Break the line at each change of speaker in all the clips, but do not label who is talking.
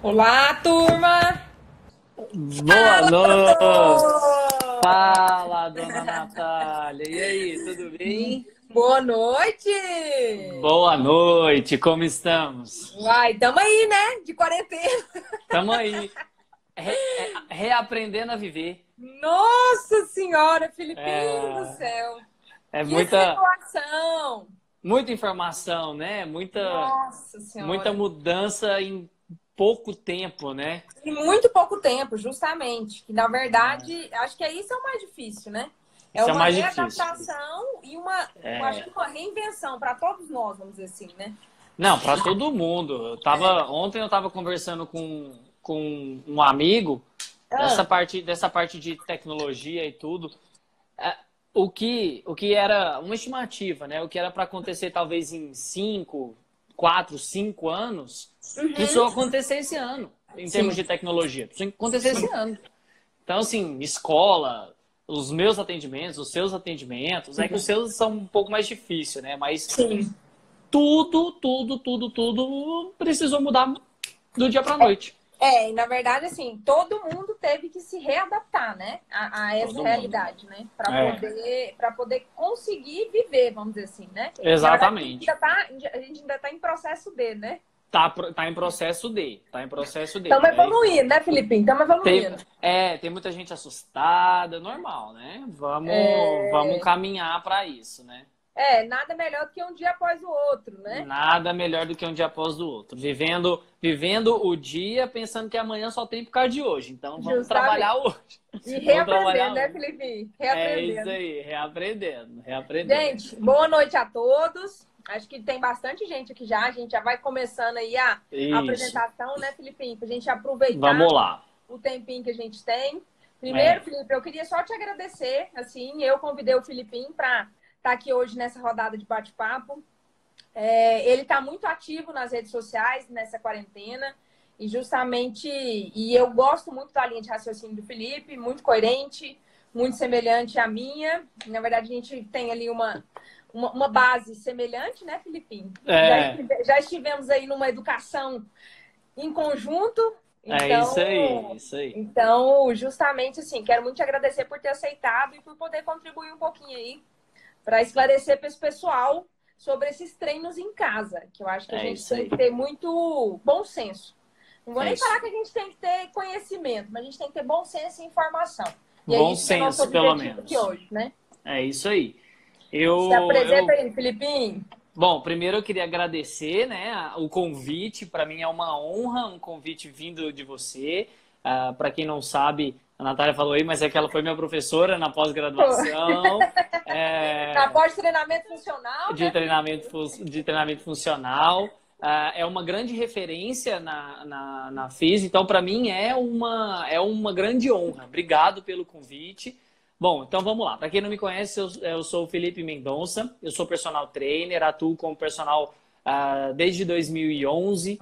Olá, turma!
Boa noite! Fala, dona Natália! E aí, tudo bem?
Boa noite!
Boa noite, como estamos?
Uai, tamo aí, né? De quarentena.
Estamos aí, reaprendendo a viver.
Nossa Senhora, Filipinho do
É,
céu!
é
Que situação!
muita informação, né?
Nossa
Muita
Senhora!
mudança em pouco tempo, né?
Em muito pouco tempo, justamente. Que, na verdade, acho que isso é o mais difícil, né? É
Isso é o
uma
mais difícil.
readaptação e acho
É,
que uma reinvenção para todos nós, vamos dizer assim, né?
não, para todo mundo. Ontem eu estava conversando com um amigo
Ah,
dessa parte de tecnologia e tudo. É, o que era uma estimativa, né? O que era para acontecer talvez em 5 anos, que isso
uhum,
acontecer esse ano, em termos
sim,
de tecnologia. Isso acontecer esse
sim,
ano. Então, assim, escola, os meus atendimentos, os seus atendimentos, é que os seus são um pouco mais difíceis, né? Mas
sim.
tudo precisou mudar do dia para noite.
E na verdade, assim, todo mundo teve que se readaptar, né, a essa
Todo mundo.
realidade, né, para
É,
poder conseguir viver, vamos dizer assim, né. Na verdade,
exatamente.
a gente ainda tá em processo de, né.
Tá em processo de, tá em processo de,
Estamos
né?
evoluindo, né, Filipinho? Estamos evoluindo.
Tem muita gente assustada, normal, né? Vamos caminhar para isso, né?
Nada melhor do que um dia após o outro, né?
Nada melhor do que um dia após o outro. Vivendo o dia pensando que amanhã só tem por causa de hoje. Então vamos
Justamente.
trabalhar hoje.
E
Vamos
reaprendendo,
trabalhar
né,
hoje.
Filipinho?
É isso
Reaprendendo.
aí, reaprendendo.
Gente, boa noite a todos. Acho que tem bastante gente aqui já. A gente já vai começando aí a
Isso.
apresentação, né, Filipinho? Para a gente aproveitar
Vamos lá.
o tempinho que a gente tem. Primeiro,
É,
Felipe, eu queria só te agradecer. Assim, eu convidei o Filipinho para estar aqui hoje nessa rodada de bate-papo. Ele está muito ativo nas redes sociais nessa quarentena. E eu gosto muito da linha de raciocínio do Felipe, muito coerente, muito semelhante à minha. Na verdade, a gente tem ali uma base semelhante, né, Filipinho?
é,
Já estivemos aí numa educação em conjunto,
é isso aí, isso aí.
então, justamente assim, quero muito te agradecer por ter aceitado e por poder contribuir um pouquinho aí para esclarecer para esse pessoal sobre esses treinos em casa, que eu acho que a
É
gente
isso
tem que
aí.
ter muito bom senso. Não vou
É
nem
isso.
falar que a gente tem que ter conhecimento, mas a gente tem que ter bom senso e informação. E é
Bom
isso que é nosso
senso, pelo
objetivo aqui
menos.
hoje, né?
É isso aí.
Se
Eu,
apresenta
eu
aí, Filipinho.
Bom, primeiro eu queria agradecer, né, o convite. Para mim é uma honra, um convite vindo de você. Para quem não sabe, a Natália falou aí, mas é que ela foi minha professora na pós-graduação,
Na
é,
pós-treinamento funcional, né, Filipinho?
de treinamento funcional. É uma grande referência na FIS, então para mim é uma grande honra. Obrigado pelo convite. Bom, então vamos lá. Para quem não me conhece, eu sou o Felipe Mendonça, eu sou personal trainer, atuo como personal desde 2011,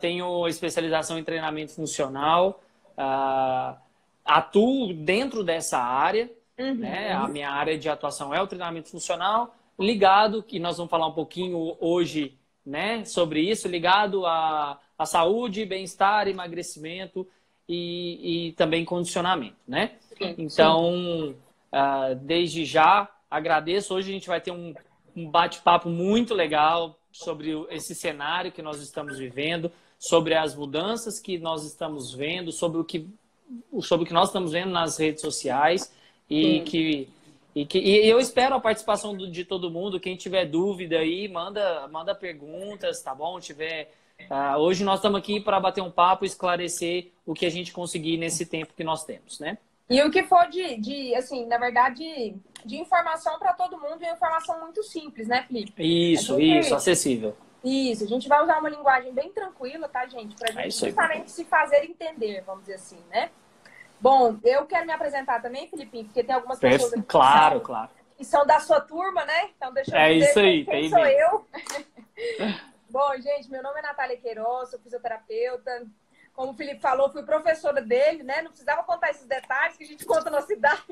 tenho especialização em treinamento funcional, atuo dentro dessa área, né? A
Uhum.
minha área de atuação é o treinamento funcional, ligado, que nós vamos falar um pouquinho hoje, né, sobre isso, ligado à saúde, bem-estar, emagrecimento e também condicionamento, né?
Sim, sim.
Então, desde já, agradeço. Hoje a gente vai ter um bate-papo muito legal sobre esse cenário que nós estamos vivendo, sobre as mudanças que nós estamos vendo, sobre o que nós estamos vendo nas redes sociais e
Sim.
que e eu espero a participação de todo mundo. Quem tiver dúvida aí, manda perguntas, tá bom? Hoje nós estamos aqui para bater um papo e esclarecer o que a gente conseguir nesse tempo que nós temos, né?
E o que for assim, na verdade, de informação para todo mundo, é informação muito simples, né, Felipe? A
Isso,
gente,
acessível.
a gente vai usar uma linguagem bem tranquila, tá, gente? Pra
É
gente
isso aí.
justamente se fazer entender, vamos dizer assim, né? Bom, eu quero me apresentar também, Filipinho, porque tem algumas pessoas aqui
Claro, claro.
que são da sua turma, né? Então deixa eu
É
dizer
isso aí,
quem
tem
sou
mesmo.
eu. Bom, gente, meu nome é Natália Queiroz, sou fisioterapeuta. Como o Felipe falou, fui professora dele, né? Não precisava contar esses detalhes que a gente conta na cidade.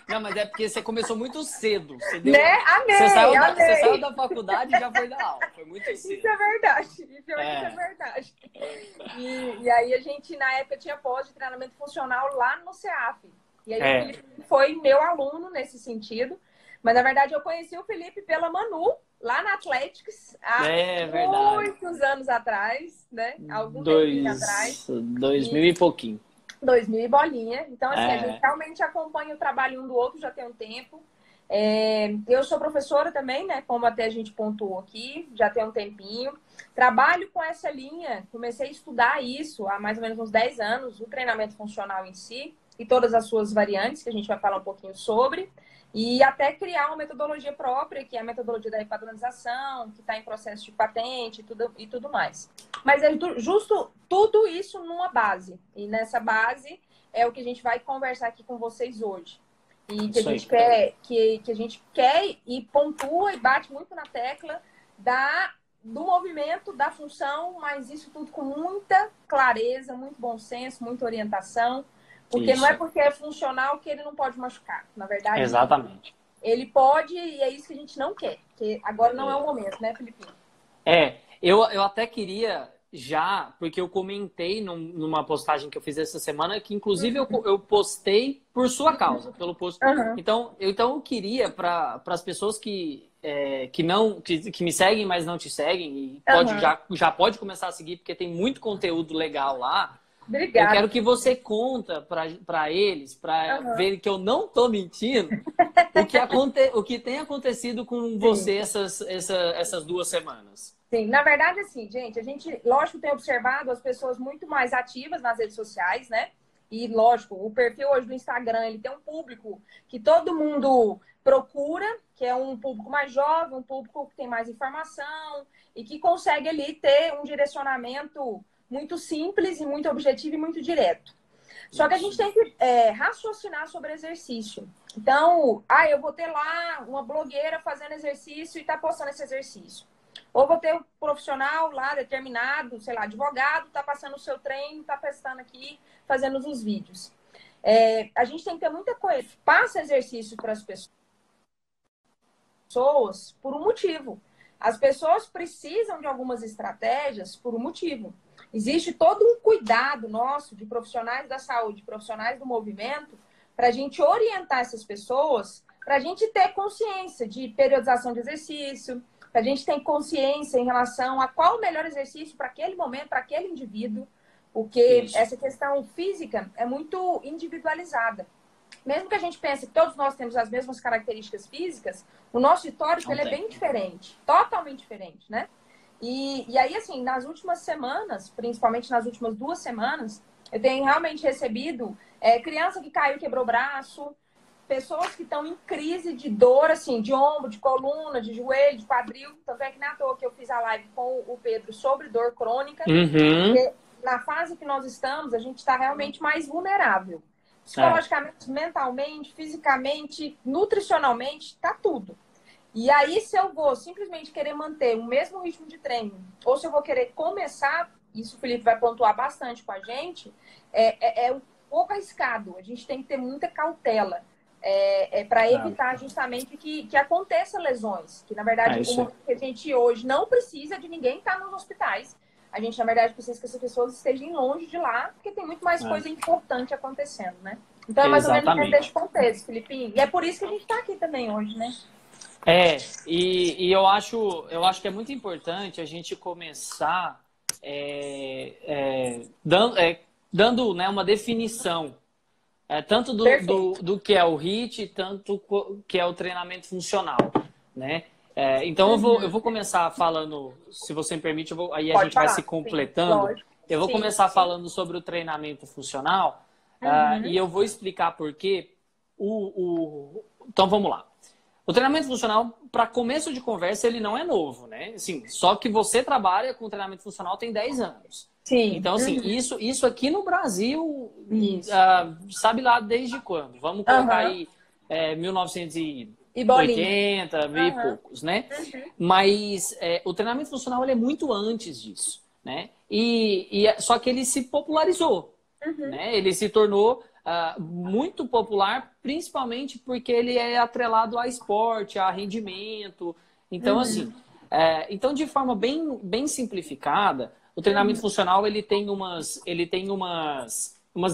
Não, mas é porque você começou muito cedo.
Né?
Você
Amei, amei.
saiu da faculdade e já foi dar aula. Foi muito cedo.
Isso é verdade. Isso é
É,
verdade. E aí a gente, na época, tinha pós de treinamento funcional lá no CEAF. E aí o Felipe foi meu aluno nesse sentido. Mas, na verdade, eu conheci o Felipe pela Manu, lá na Athletics, há muitos anos atrás, né? Algum tempinho atrás.
2000 e pouquinho.
2000 e bolinha. Então, assim, a gente realmente acompanha o trabalho um do outro já tem um tempo. Eu sou professora também, né? Como até a gente pontuou aqui, já tem um tempinho. Trabalho com essa linha, comecei a estudar isso há mais ou menos uns 10 anos, o treinamento funcional em si e todas as suas variantes, que a gente vai falar um pouquinho sobre. E até criar uma metodologia própria, que é a metodologia da repadronização, que está em processo de patente e tudo mais. Mas é justo tudo isso numa base. E nessa base é o que a gente vai conversar aqui com vocês hoje. E que a gente quer, que a gente quer e pontua e bate muito na tecla do movimento, da função, mas isso tudo com muita clareza, muito bom senso, muita orientação. Porque não é porque é funcional que ele não pode machucar. Na verdade,
exatamente.
Ele pode e é isso que a gente não quer. Porque agora não é o momento, né, Felipe?
Eu até queria já, porque eu comentei numa postagem que eu fiz essa semana, que inclusive eu postei por sua causa, pelo post. Então eu queria para as pessoas que me seguem, mas não te seguem, e já pode começar a seguir, porque tem muito conteúdo legal lá.
Obrigada.
Eu quero que você conta para eles, para ver que eu não tô mentindo, o que tem acontecido com você essas 2 semanas.
Sim, na verdade, assim, gente, a gente, lógico, tem observado as pessoas muito mais ativas nas redes sociais, né? E, lógico, o perfil hoje do Instagram, ele tem um público que todo mundo procura, que é um público mais jovem, um público que tem mais informação e que consegue ali ter um direcionamento muito simples e muito objetivo e muito direto. Só que a gente tem que raciocinar sobre exercício. Então, eu vou ter lá uma blogueira fazendo exercício e tá postando esse exercício. Ou vou ter um profissional lá determinado, sei lá, advogado, tá passando o seu treino, tá testando aqui, fazendo os vídeos. A gente tem que ter muita coisa. Passa exercício para as pessoas por um motivo. As pessoas precisam de algumas estratégias por um motivo. Existe todo um cuidado nosso de profissionais da saúde, profissionais do movimento, para a gente orientar essas pessoas, para a gente ter consciência de periodização de exercício, para a gente ter consciência em relação a qual o melhor exercício para aquele momento, para aquele indivíduo, porque essa questão física é muito individualizada. Mesmo que a gente pense que todos nós temos as mesmas características físicas, o nosso histórico ele é bem diferente, totalmente diferente, né? E aí, assim, nas últimas semanas, principalmente nas últimas 2 semanas, eu tenho realmente recebido criança que caiu e quebrou o braço, pessoas que estão em crise de dor, assim, de ombro, de coluna, de joelho, de quadril. Tanto é que na toa que eu fiz a live com o Pedro sobre dor crônica. Porque na fase que nós estamos, a gente está realmente mais vulnerável. Psicologicamente, mentalmente, fisicamente, nutricionalmente, tá tudo. E aí, se eu vou simplesmente querer manter o mesmo ritmo de treino, ou se eu vou querer começar, isso o Felipe vai pontuar bastante com a gente, é um pouco arriscado. A gente tem que ter muita cautela para evitar justamente que aconteça lesões. Que, na verdade, que a gente hoje não precisa de ninguém estar nos hospitais. A gente, na verdade, precisa que essas pessoas estejam longe de lá, porque tem muito mais coisa importante acontecendo, né? Então, é mais ou menos nesse contexto, Filipinho. E é por isso que a gente está aqui também hoje, né?
E eu acho que é muito importante a gente começar dando né, uma definição, tanto do que é o HIIT, tanto que é o treinamento funcional, né? Então eu vou começar falando, se você me permite, aí a gente vai se completando. Eu vou começar falando sobre o treinamento funcional e eu vou explicar por quê. Então vamos lá. O treinamento funcional, para começo de conversa, ele não é novo, né? Assim, só que você trabalha com treinamento funcional tem 10 anos.
Sim.
Então, assim, isso aqui no Brasil, sabe lá desde quando? Vamos colocar aí 1980, mil e poucos, né? Mas o treinamento funcional ele é muito antes disso, né? Só que ele se popularizou, né? Ele se tornou muito popular, principalmente porque ele é atrelado a esporte, a rendimento. Então, assim, então de forma bem simplificada, o treinamento funcional ele tem umas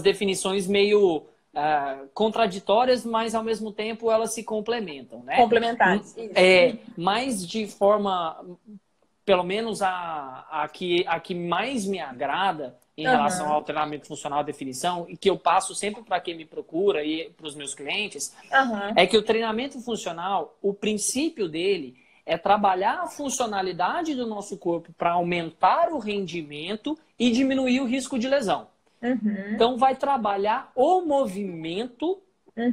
definições meio contraditórias, mas ao mesmo tempo elas se complementam, né?
Complementares.
Mas de forma, pelo menos a que mais me agrada em relação ao treinamento funcional, a definição, e que eu passo sempre para quem me procura e para os meus clientes, é que o treinamento funcional, o princípio dele é trabalhar a funcionalidade do nosso corpo para aumentar o rendimento e diminuir o risco de lesão. Então, vai trabalhar o movimento,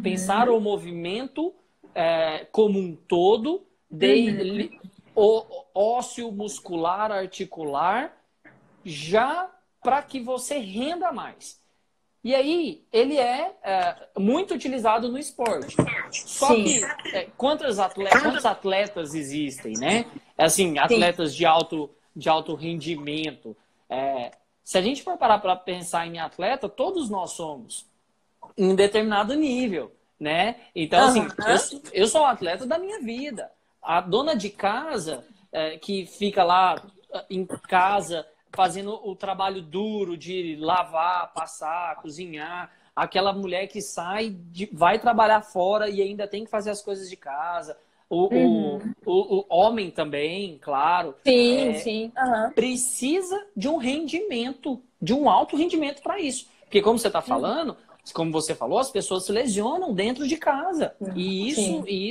pensar o movimento como um todo, o ósseo, muscular, articular, já para que você renda mais. E aí, ele é muito utilizado no esporte. Só que, quantos atletas existem, né? Assim, atletas de alto rendimento. Se a gente for parar para pensar em atleta, todos nós somos em determinado nível, né? Então, assim, eu sou um atleta da minha vida. A dona de casa, que fica lá em casa fazendo o trabalho duro de lavar, passar, cozinhar, aquela mulher que vai trabalhar fora e ainda tem que fazer as coisas de casa. O homem também, claro.
Sim.
Precisa de um rendimento, de um alto rendimento para isso. Porque como você está falando, como você falou, as pessoas se lesionam dentro de casa. E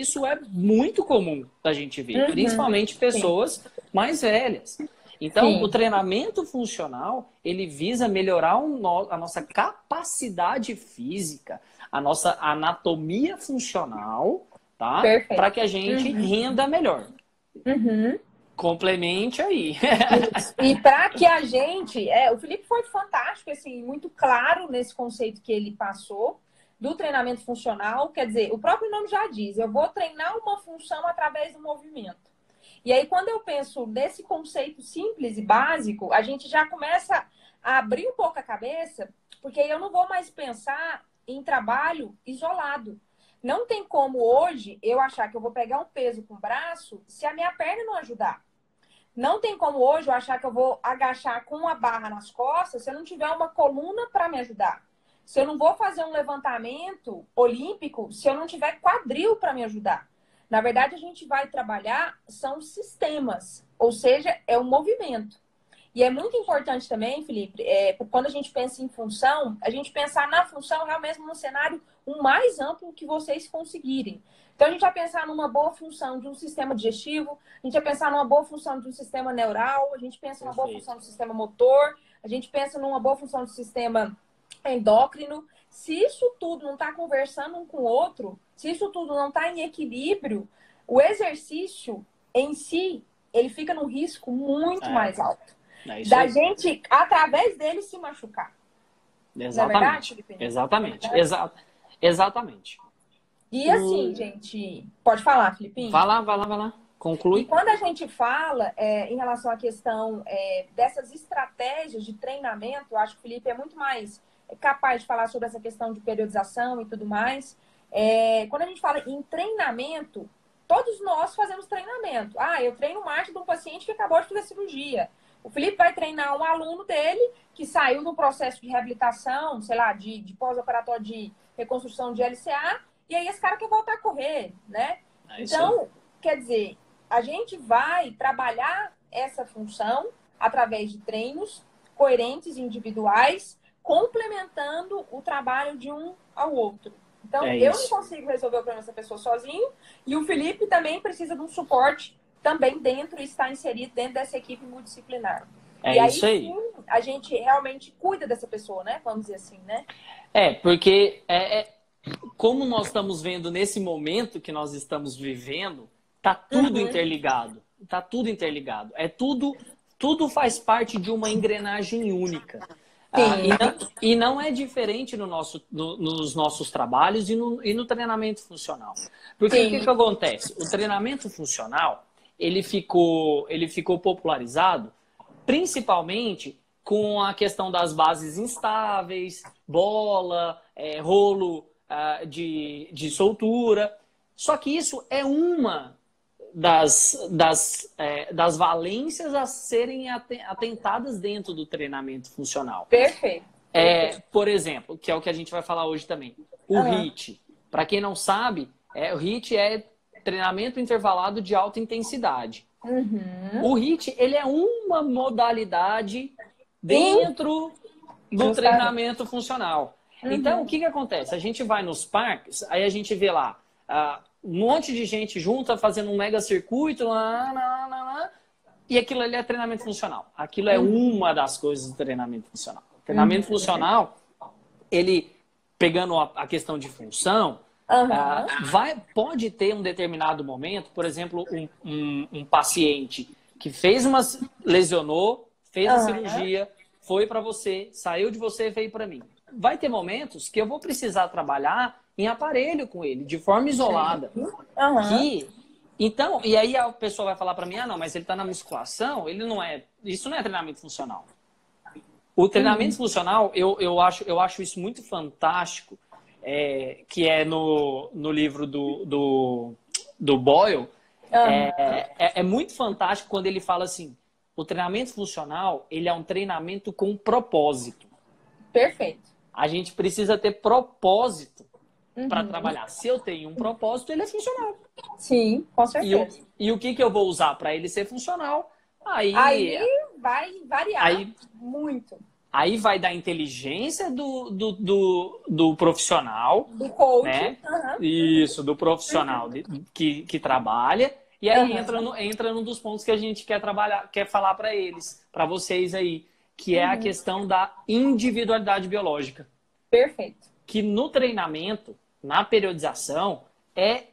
isso é muito comum da gente ver, principalmente pessoas mais velhas. Então, o treinamento funcional, ele visa melhorar a nossa capacidade física, a nossa anatomia funcional, tá? Para que a gente renda melhor. Complemente aí.
E para que a gente... o Felipe foi fantástico, assim, muito claro nesse conceito que ele passou do treinamento funcional. Quer dizer, o próprio nome já diz, eu vou treinar uma função através do movimento. E aí, quando eu penso nesse conceito simples e básico, a gente já começa a abrir um pouco a cabeça, porque aí eu não vou mais pensar em trabalho isolado. Não tem como hoje eu achar que eu vou pegar um peso com o braço se a minha perna não ajudar. Não tem como hoje eu achar que eu vou agachar com uma barra nas costas se eu não tiver uma coluna para me ajudar. Se eu não vou fazer um levantamento olímpico se eu não tiver quadril para me ajudar. Na verdade, a gente vai trabalhar, são sistemas, ou seja, é um movimento. E é muito importante também, Felipe, quando a gente pensa em função, a gente pensar na função realmente no cenário o mais amplo que vocês conseguirem. Então, a gente vai pensar numa boa função de um sistema digestivo, a gente vai pensar numa boa função de um sistema neural, a gente pensa numa boa função do sistema motor, a gente pensa numa boa função do sistema endócrino. Se isso tudo não está conversando um com o outro, se isso tudo não está em equilíbrio, o exercício em si, ele fica num risco muito mais alto. Da gente, através dele, se machucar.
Exatamente.
Não é verdade,
exatamente. Exatamente.
E assim, gente... Pode falar, Filipinho?
Vai lá. Conclui.
E quando a gente fala em relação à questão dessas estratégias de treinamento, eu acho que o Felipe é muito mais capaz de falar sobre essa questão de periodização e tudo mais. Quando a gente fala em treinamento, todos nós fazemos treinamento. Eu treino marcha de um paciente que acabou de fazer cirurgia. O Felipe vai treinar um aluno dele que saiu no processo de reabilitação, sei lá, de pós-operatório de reconstrução de LCA, e aí esse cara quer voltar a correr, né? Então, quer dizer, a gente vai trabalhar essa função através de treinos coerentes, individuais, complementando o trabalho de um ao outro. Então, eu não consigo resolver o problema dessa pessoa sozinho, e o Felipe também precisa de um suporte também está inserido dentro dessa equipe multidisciplinar. E aí, sim, a gente realmente cuida dessa pessoa, né? Vamos dizer assim, né?
Porque como nós estamos vendo nesse momento que nós estamos vivendo, tá tudo interligado. Tá tudo interligado. Tudo faz parte de uma engrenagem única. E não é diferente nos nossos trabalhos e no treinamento funcional. Porque o que acontece? O treinamento funcional, ele ficou popularizado principalmente com a questão das bases instáveis, bola, rolo de soltura. Só que isso é uma das valências a serem atentadas dentro do treinamento funcional.
Perfeito.
Por exemplo, que é o que a gente vai falar hoje também, o HIIT. Para quem não sabe, o HIIT é treinamento intervalado de alta intensidade. O HIIT, ele é uma modalidade dentro do treinamento funcional. Então, o que acontece? A gente vai nos parques, aí a gente vê lá um monte de gente junta fazendo um mega circuito, e aquilo ali é treinamento funcional. Aquilo é uma das coisas do treinamento funcional. O treinamento funcional, ele, pegando a questão de função, pode ter um determinado momento, por exemplo, um paciente que lesionou, fez a cirurgia, foi para você, saiu de você e veio para mim. Vai ter momentos que eu vou precisar trabalhar em aparelho com ele, de forma isolada. Então, e aí a pessoa vai falar para mim, não, mas ele está na musculação, isso não é treinamento funcional. O treinamento funcional, eu acho isso muito fantástico, que é no livro do Boyle. É muito fantástico quando ele fala assim, o treinamento funcional, ele é um treinamento com propósito.
Perfeito.
A gente precisa ter propósito para trabalhar. Se eu tenho um propósito, ele é funcional.
Sim, com certeza.
E o que eu vou usar para ele ser funcional? Aí
vai variar muito.
Aí vai da inteligência do profissional.
Do coach.
Né? Isso, do profissional que trabalha. E aí entra num dos pontos que a gente quer falar para eles, para vocês aí, que é a questão da individualidade biológica.
Perfeito.
Que no treinamento, na periodização, é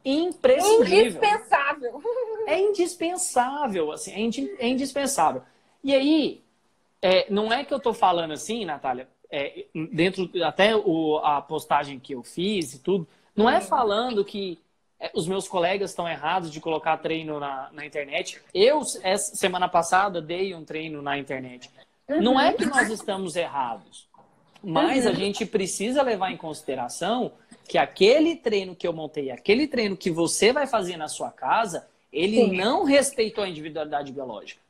imprescindível.
Indispensável.
É indispensável, assim, é indispensável. E aí, não é que eu tô falando assim, Natália, dentro até a postagem que eu fiz e tudo, não é falando que os meus colegas estão errados de colocar treino na internet. Eu, semana passada, dei um treino na internet. Não é que nós estamos errados, mas a gente precisa levar em consideração que aquele treino que eu montei, aquele treino que você vai fazer na sua casa, ele não respeitou a individualidade biológica.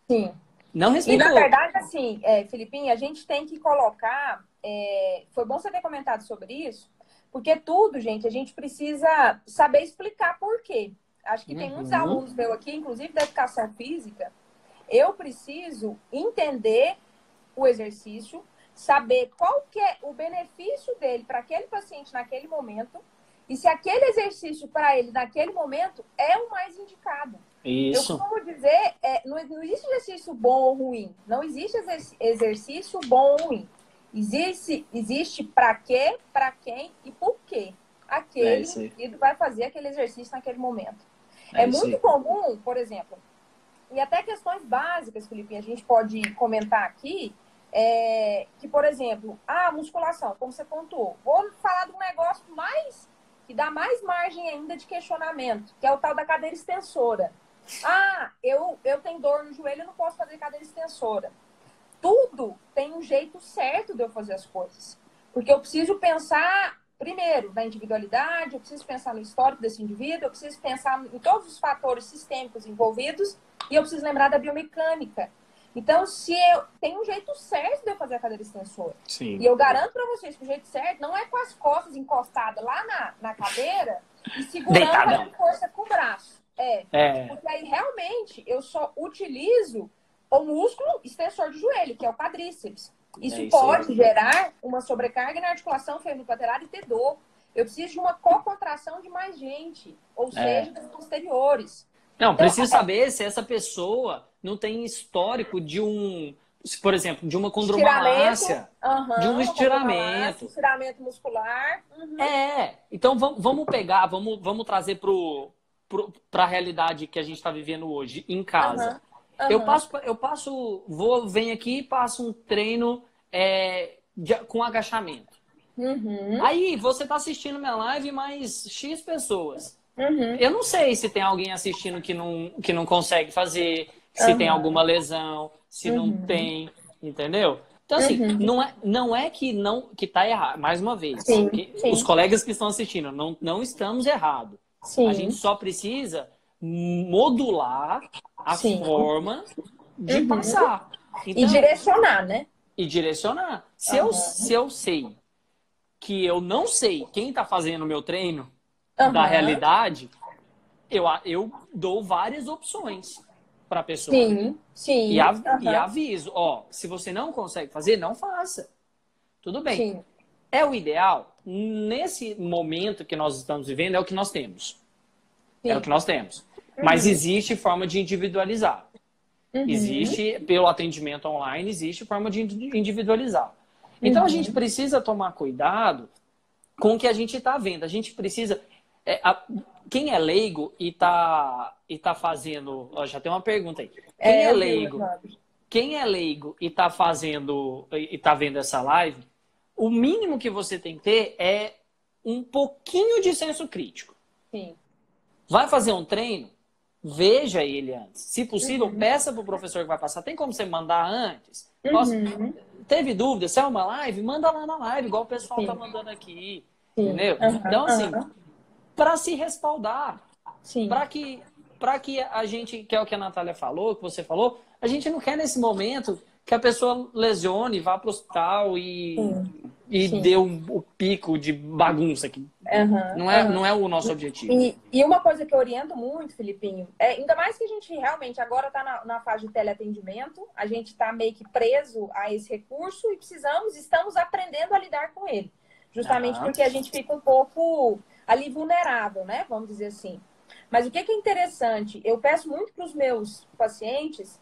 Sim.
Não respeitou.
E, na verdade, assim, Filipinho, a gente tem que colocar... foi bom você ter comentado sobre isso, porque tudo, gente, a gente precisa saber explicar por quê. Acho que tem muitos alunos meus aqui, inclusive da educação física. Eu preciso entender o exercício, saber qual que é o benefício dele para aquele paciente naquele momento e se aquele exercício para ele naquele momento é o mais indicado.
Isso.
Eu costumo dizer, não existe exercício bom ou ruim. Não existe exercício bom ou ruim. Existe para quê, para quem e por quê. Aquele indivíduo vai fazer aquele exercício naquele momento. É muito comum, por exemplo, e até questões básicas, Felipe, a gente pode comentar aqui, que, por exemplo, a musculação, como você pontuou, vou falar de um negócio que dá mais margem ainda de questionamento, que é o tal da cadeira extensora. Eu tenho dor no joelho, eu não posso fazer cadeira extensora. Tudo tem um jeito certo de eu fazer as coisas. Porque eu preciso pensar, primeiro, na individualidade, eu preciso pensar no histórico desse indivíduo, eu preciso pensar em todos os fatores sistêmicos envolvidos e eu preciso lembrar da biomecânica. Então, tem um jeito certo de eu fazer a cadeira extensora.
Sim.
E eu garanto para vocês que o jeito certo não é com as costas encostadas lá na cadeira e segurando a força com o braço. Porque aí, realmente, eu só utilizo o músculo extensor de joelho, que é o quadríceps. Isso pode gerar uma sobrecarga na articulação feminicuterar e ter dor. Eu preciso de uma cocontração de mais gente, ou seja, das posteriores.
Não, então, preciso saber se essa pessoa não tem histórico por exemplo, de uma condromalácia, de um estiramento.
Estiramento muscular.
Então vamos pegar, vamos trazer para a realidade que a gente está vivendo hoje, em casa. Venho aqui e passo um treino com agachamento. Aí você está assistindo minha live mais X pessoas. Eu não sei se tem alguém assistindo que não consegue fazer, se tem alguma lesão, se não tem, entendeu? Então, assim, não é que tá errado, mais uma vez. Os colegas que estão assistindo, não estamos errados. A gente só precisa modular a forma de passar.
Então, e direcionar, né?
E direcionar. Se eu sei que eu não sei quem está fazendo o meu treino da realidade, eu dou várias opções para a pessoa.
Sim.
E aviso, se você não consegue fazer, não faça. Tudo bem.
Sim.
É o ideal. Nesse momento que nós estamos vivendo, é o que nós temos. Sim. É o que nós temos. Mas existe forma de individualizar. Existe, pelo atendimento online, existe forma de individualizar. Então, a gente precisa tomar cuidado com o que a gente está vendo. A gente precisa... quem é leigo e tá fazendo... já tem uma pergunta aí. Quem é leigo? Quem é leigo e tá fazendo... e tá vendo essa live, o mínimo que você tem que ter é um pouquinho de senso crítico.
Sim.
Vai fazer um treino? Veja ele antes. Se possível, peça para o professor que vai passar. Tem como você mandar antes? Nossa, teve dúvida? Se é uma live, manda lá na live, igual o pessoal está mandando aqui. Entendeu? Então, assim, para se respaldar. Para que a gente, que é o que a Natália falou, que você falou, a gente não quer nesse momento que a pessoa lesione, vá para o hospital e dê o pico de bagunça aqui. Não é o nosso objetivo.
E uma coisa que eu oriento muito, Filipinho, ainda mais que a gente realmente agora está na fase de teleatendimento, a gente está meio que preso a esse recurso e estamos aprendendo a lidar com ele. Justamente porque a gente fica um pouco ali vulnerável, né? Vamos dizer assim. Mas o que é interessante, eu peço muito para os meus pacientes,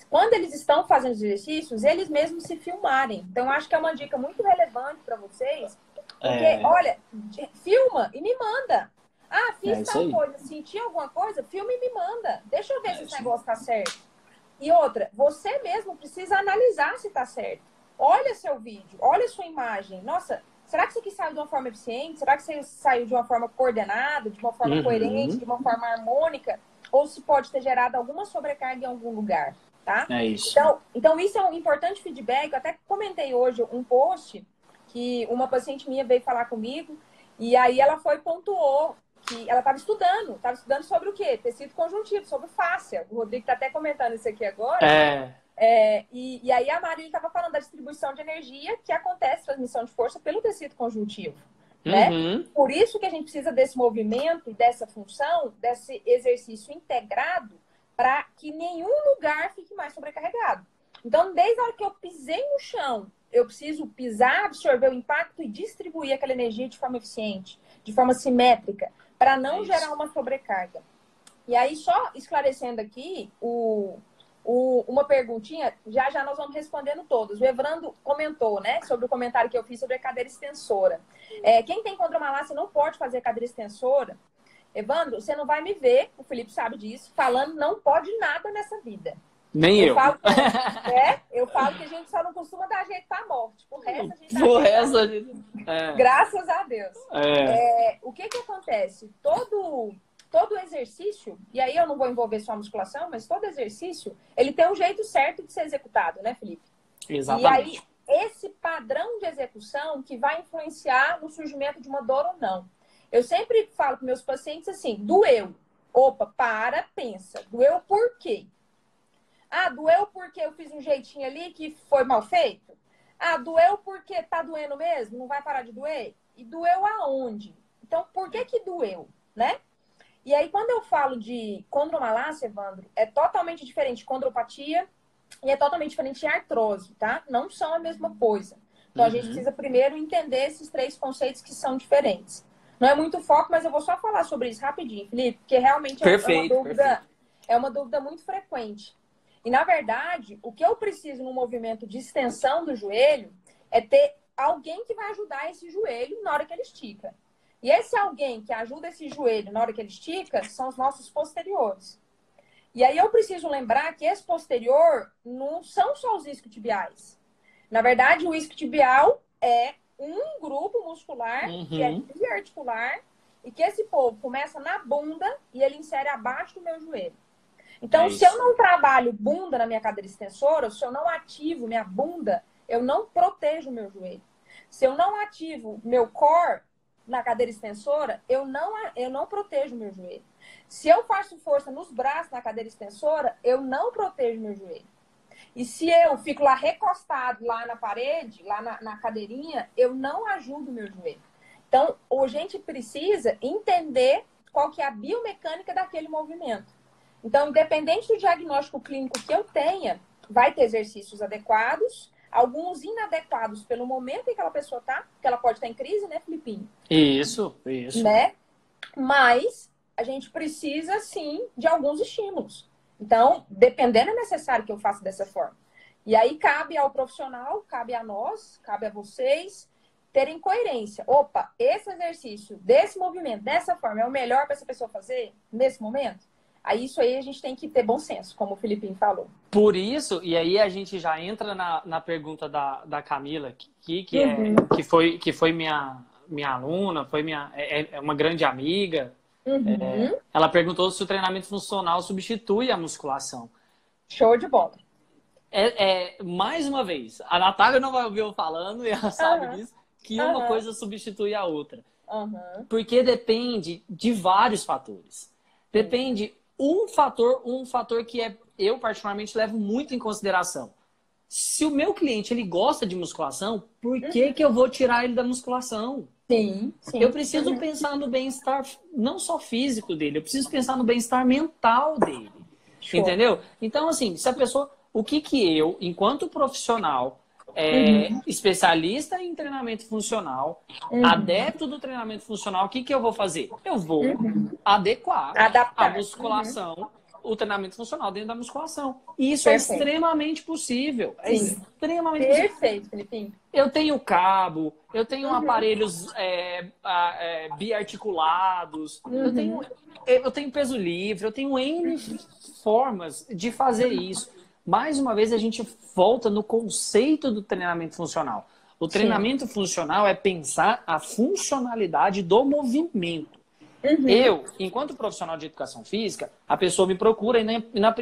quando eles estão fazendo os exercícios, eles mesmos se filmarem. Então, eu acho que é uma dica muito relevante para vocês. Porque, olha, filma e me manda. Fiz tal coisa, senti alguma coisa, filma e me manda. Deixa eu ver se esse negócio está certo. E outra, você mesmo precisa analisar se está certo. Olha seu vídeo, olha sua imagem. Nossa, será que isso aqui saiu de uma forma eficiente? Será que isso saiu de uma forma coordenada, de uma forma coerente, de uma forma harmônica? Ou se pode ter gerado alguma sobrecarga em algum lugar? Tá?
É isso.
Então, isso é um importante feedback. Eu até comentei hoje um post que uma paciente minha veio falar comigo e aí ela pontuou que ela estava estudando sobre o quê? Tecido conjuntivo, sobre fáscia. O Rodrigo está até comentando isso aqui agora. E aí a Marília estava falando da distribuição de energia que acontece, transmissão de força pelo tecido conjuntivo. Né? Por isso que a gente precisa desse movimento e dessa função, desse exercício integrado, para que nenhum lugar fique mais sobrecarregado. Então, desde a hora que eu pisei no chão, eu preciso pisar, absorver o impacto e distribuir aquela energia de forma eficiente, de forma simétrica, para não gerar uma sobrecarga. E aí, só esclarecendo aqui, uma perguntinha, já nós vamos respondendo todos. O Evandro comentou, né, sobre o comentário que eu fiz sobre a cadeira extensora. Quem tem condromalácia não pode fazer cadeira extensora. Evandro, você não vai me ver, o Felipe sabe disso, falando não pode nada nessa vida.
Nem eu.
Eu falo que a gente só não costuma dar jeito pra morte. Por resto, a gente graças a Deus. O que acontece? Todo exercício, e aí eu não vou envolver só a musculação, mas todo exercício, ele tem um jeito certo de ser executado, né, Felipe?
Exatamente.
E aí, esse padrão de execução que vai influenciar no surgimento de uma dor ou não. Eu sempre falo para meus pacientes assim, doeu. Opa, pensa. Doeu por quê? Doeu porque eu fiz um jeitinho ali que foi mal feito? Doeu porque tá doendo mesmo? Não vai parar de doer? E doeu aonde? Então, por que doeu, né? E aí, quando eu falo de condromalácia, Evandro, é totalmente diferente de condropatia e é totalmente diferente de artrose, tá? Não são a mesma coisa. Então, a gente precisa primeiro entender esses 3 conceitos que são diferentes. Não é muito foco, mas eu vou só falar sobre isso rapidinho, Felipe, porque realmente é uma dúvida muito frequente. E, na verdade, o que eu preciso no movimento de extensão do joelho é ter alguém que vai ajudar esse joelho na hora que ele estica. E esse alguém que ajuda esse joelho na hora que ele estica são os nossos posteriores. E aí eu preciso lembrar que esse posterior não são só os isquiotibiais. Na verdade, o isquiotibial é um grupo muscular que é biarticular e que esse povo começa na bunda e ele insere abaixo do meu joelho. Então, se eu não trabalho bunda na minha cadeira extensora, se eu não ativo minha bunda, eu não protejo o meu joelho. Se eu não ativo meu core na cadeira extensora, eu não protejo o meu joelho. Se eu faço força nos braços na cadeira extensora, eu não protejo meu joelho. E se eu fico lá recostado lá na parede, lá na cadeirinha, eu não ajudo o meu joelho. Então, a gente precisa entender qual que é a biomecânica daquele movimento. Então, independente do diagnóstico clínico que eu tenha, vai ter exercícios adequados, alguns inadequados pelo momento em que aquela pessoa está, porque ela pode estar em crise, né, Filipinho?
Isso.
Né? Mas a gente precisa, sim, de alguns estímulos. Então, dependendo, é necessário que eu faça dessa forma. E aí cabe ao profissional, cabe a nós, cabe a vocês terem coerência. Opa, esse exercício, desse movimento, dessa forma, é o melhor para essa pessoa fazer nesse momento? Aí isso aí a gente tem que ter bom senso, como o Filipinho falou.
Por isso, e aí a gente já entra na pergunta da Camila, que foi minha aluna, foi é uma grande amiga. Ela perguntou se o treinamento funcional substitui a musculação.
Show de bola.
Mais uma vez, a Natália não vai ouvir eu falando, e ela sabe disso, que uma coisa substitui a outra. Porque depende de vários fatores. Depende um fator que eu particularmente levo muito em consideração. Se o meu cliente ele gosta de musculação, por que eu vou tirar ele da musculação?
Sim.
Eu preciso pensar no bem-estar não só físico dele, eu preciso pensar no bem-estar mental dele. Show. Entendeu? Então, assim, se a pessoa... O que eu, enquanto profissional, especialista em treinamento funcional, adepto do treinamento funcional, o que eu vou fazer? Eu vou adaptar a musculação, o treinamento funcional dentro da musculação. E isso é extremamente possível. É extremamente possível.
Perfeito, Felipinho.
Eu tenho cabo, eu tenho aparelhos biarticulados, eu tenho peso livre, eu tenho N formas de fazer isso. Mais uma vez, a gente volta no conceito do treinamento funcional. O treinamento funcional é pensar a funcionalidade do movimento. Eu, enquanto profissional de educação física, a pessoa me procura e